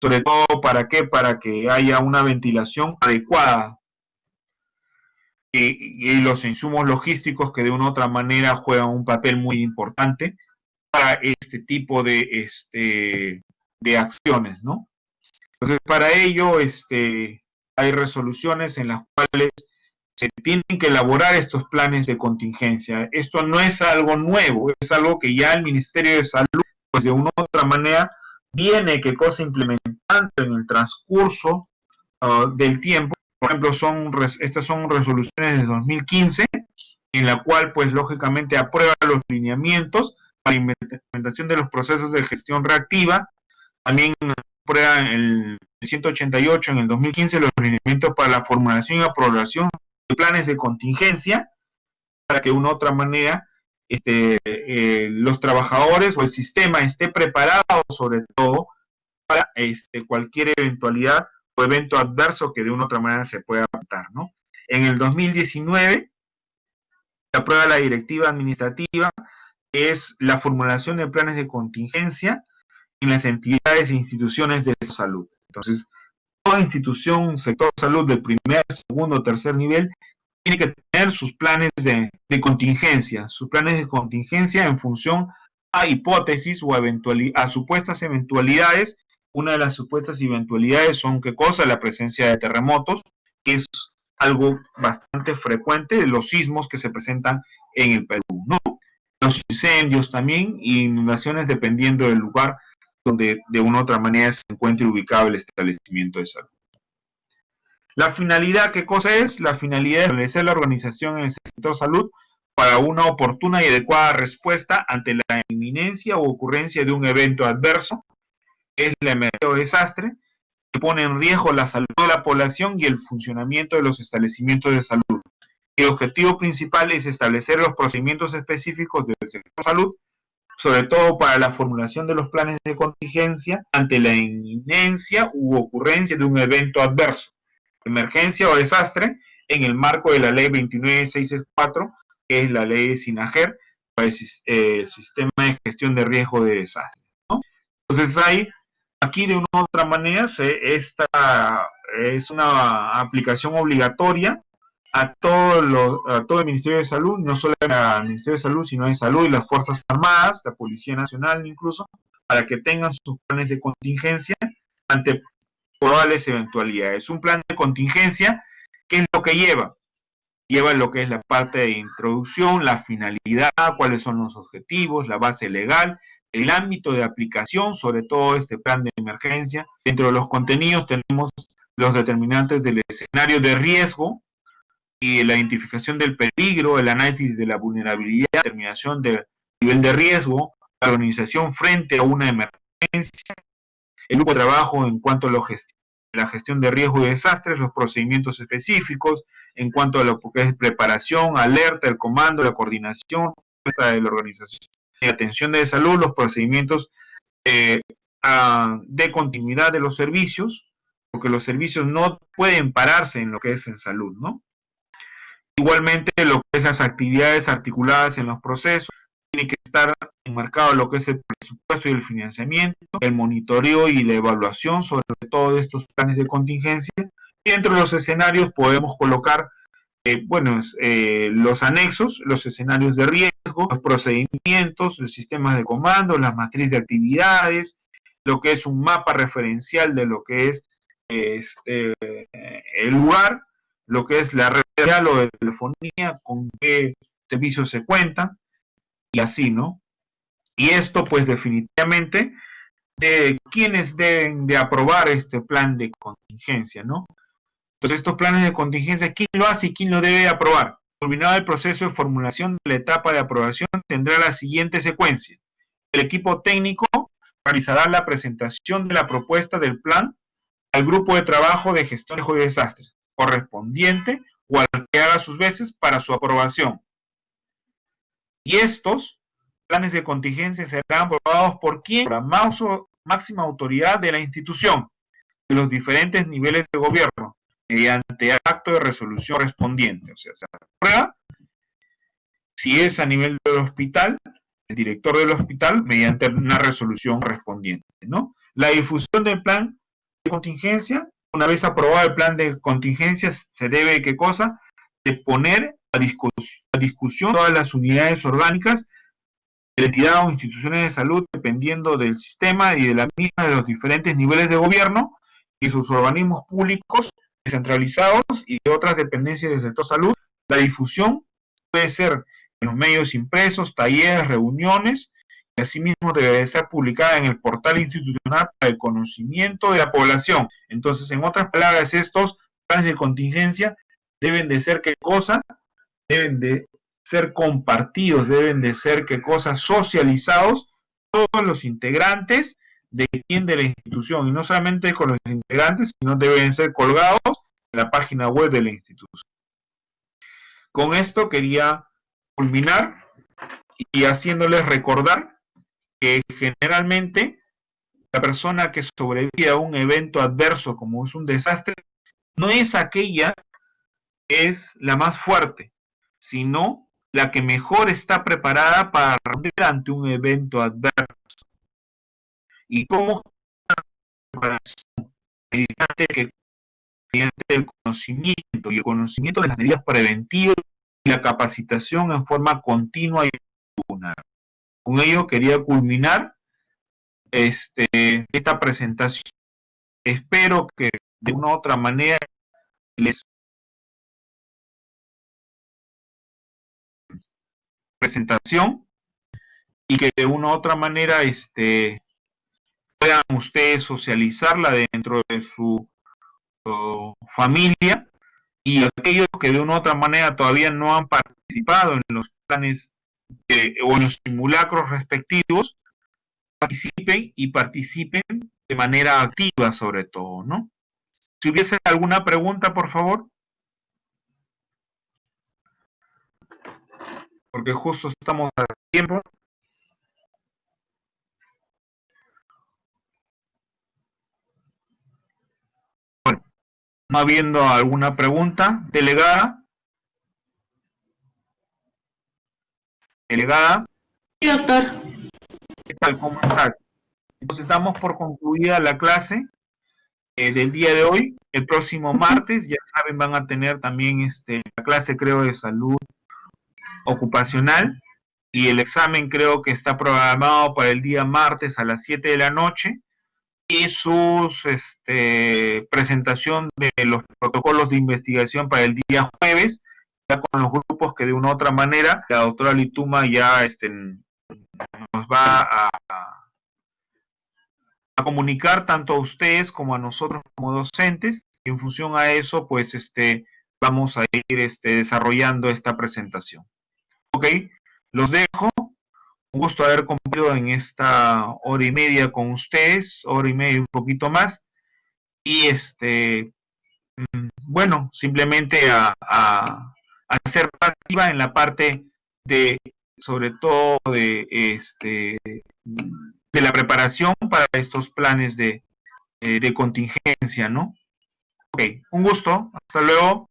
sobre todo ¿para qué? Para que haya una ventilación adecuada y los insumos logísticos que de una u otra manera juegan un papel muy importante para este tipo de acciones, ¿no? Entonces, para ello hay resoluciones en las cuales se tienen que elaborar estos planes de contingencia. Esto no es algo nuevo, es algo que ya el Ministerio de Salud, pues de una u otra manera, viene implementando en el transcurso del tiempo. Por ejemplo, estas son resoluciones de 2015, en la cual, pues, lógicamente aprueba los lineamientos para la implementación de los procesos de gestión reactiva. También aprueba el 188 en el 2015 los lineamientos para la formulación y aprobación de planes de contingencia, para que de una u otra manera los trabajadores o el sistema esté preparado, sobre todo, para cualquier eventualidad o evento adverso que de una u otra manera se pueda adaptar, ¿no? En el 2019 se aprueba la directiva administrativa, que es la formulación de planes de contingencia en las entidades e instituciones de salud. Entonces, toda institución, sector salud del primer, segundo, tercer nivel, tiene que tener sus planes de contingencia, en función a hipótesis o a supuestas eventualidades. Una de las supuestas eventualidades son, ¿qué cosa? La presencia de terremotos, que es algo bastante frecuente de los sismos que se presentan en el Perú, ¿no? Los incendios también, y inundaciones dependiendo del lugar donde de una u otra manera se encuentre ubicado el establecimiento de salud. La finalidad, ¿qué cosa es? La finalidad es establecer la organización en el sector salud para una oportuna y adecuada respuesta ante la inminencia o ocurrencia de un evento adverso, que es la emergencia o desastre, que pone en riesgo la salud de la población y el funcionamiento de los establecimientos de salud. El objetivo principal es establecer los procedimientos específicos del sector salud, sobre todo para la formulación de los planes de contingencia ante la inminencia u ocurrencia de un evento adverso, emergencia o desastre, en el marco de la ley 29664, que es la ley de SINAGER, para el sistema de gestión de riesgo de desastre, ¿no? Entonces aquí de una u otra manera esta es una aplicación obligatoria a todo el Ministerio de Salud, no solo al Ministerio de Salud, sino de Salud y las Fuerzas Armadas, la Policía Nacional incluso, para que tengan sus planes de contingencia ante probables eventualidades. Un plan de contingencia, ¿qué es lo que lleva? Lleva lo que es la parte de introducción, la finalidad, cuáles son los objetivos, la base legal, el ámbito de aplicación, sobre todo este plan de emergencia. Dentro de los contenidos tenemos los determinantes del escenario de riesgo y la identificación del peligro, el análisis de la vulnerabilidad, determinación del nivel de riesgo, la organización frente a una emergencia, el grupo de trabajo en cuanto a la gestión de riesgo y desastres, los procedimientos específicos en cuanto a lo que es preparación, alerta, el comando, la coordinación de la organización y atención de salud, los procedimientos de continuidad de los servicios, porque los servicios no pueden pararse en lo que es en salud, ¿no? Igualmente, lo que es las actividades articuladas en los procesos, tiene que estar enmarcado lo que es el presupuesto y el financiamiento, el monitoreo y la evaluación sobre todos estos planes de contingencia. Y dentro de los escenarios podemos colocar los anexos, los escenarios de riesgo, los procedimientos, los sistemas de comando, las matrices de actividades, lo que es un mapa referencial de lo que es el lugar, lo que es la red real o de telefonía, con qué servicios se cuentan, y así, ¿no? Y esto, pues, definitivamente, de quienes deben de aprobar este plan de contingencia, ¿no? Entonces, estos planes de contingencia, ¿quién lo hace y quién lo debe aprobar? Culminado el proceso de formulación de la etapa de aprobación, tendrá la siguiente secuencia. El equipo técnico realizará la presentación de la propuesta del plan al grupo de trabajo de gestión de desastres correspondiente o al que haga sus veces para su aprobación. Y estos planes de contingencia serán aprobados por quien, por la máxima autoridad de la institución, de los diferentes niveles de gobierno, mediante acto de resolución correspondiente. O sea, se aprueba si es a nivel del hospital, el director del hospital, mediante una resolución correspondiente, ¿no? La difusión del plan de contingencia, una vez aprobado el plan de contingencia, se debe, ¿qué cosa? De poner a discusión todas las unidades orgánicas de la entidad o instituciones de salud, dependiendo del sistema y de la misma de los diferentes niveles de gobierno y sus organismos públicos descentralizados y de otras dependencias del sector salud. La difusión puede ser en los medios impresos, talleres, reuniones, y asimismo debe ser publicada en el portal institucional para el conocimiento de la población. Entonces, en otras palabras, estos planes de contingencia deben de ser, ¿qué cosa? Deben de ser compartidos, deben de ser, ¿qué cosa? Socializados todos los integrantes de la institución, y no solamente con los integrantes, sino deben ser colgados en la página web de la institución. Con esto quería culminar y haciéndoles recordar que generalmente la persona que sobrevive a un evento adverso como es un desastre no es aquella que es la más fuerte, sino la que mejor está preparada para responder ante un evento adverso. ¿Y cómo preparación? Mediante el conocimiento y el conocimiento de las medidas preventivas y la capacitación en forma continua y oportuna. Con ello quería culminar esta presentación. Espero que de una u otra manera les presentación y que de una u otra manera puedan ustedes socializarla dentro de su familia, y aquellos que de una u otra manera todavía no han participado en los planes o en los simulacros respectivos, participen de manera activa sobre todo, ¿no? Si hubiese alguna pregunta, por favor, porque justo estamos a tiempo. Bueno, no habiendo alguna pregunta, delegada. Delegada. Sí, doctor. ¿Qué tal? ¿Cómo está? Entonces damos por concluida la clase del día de hoy. El próximo martes, ya saben, van a tener también la clase, creo, de salud ocupacional, y el examen creo que está programado para el día martes a las 7 de la noche, y sus presentación de los protocolos de investigación para el día jueves, ya con los grupos que de una u otra manera la doctora Lituma ya nos va a comunicar tanto a ustedes como a nosotros como docentes, y en función a eso, pues vamos a ir desarrollando esta presentación. Ok, los dejo. Un gusto haber compartido en esta hora y media con ustedes, hora y media y un poquito más. Y bueno, simplemente a ser activa en la parte de, sobre todo de la preparación para estos planes de contingencia, ¿no? Ok, un gusto, hasta luego.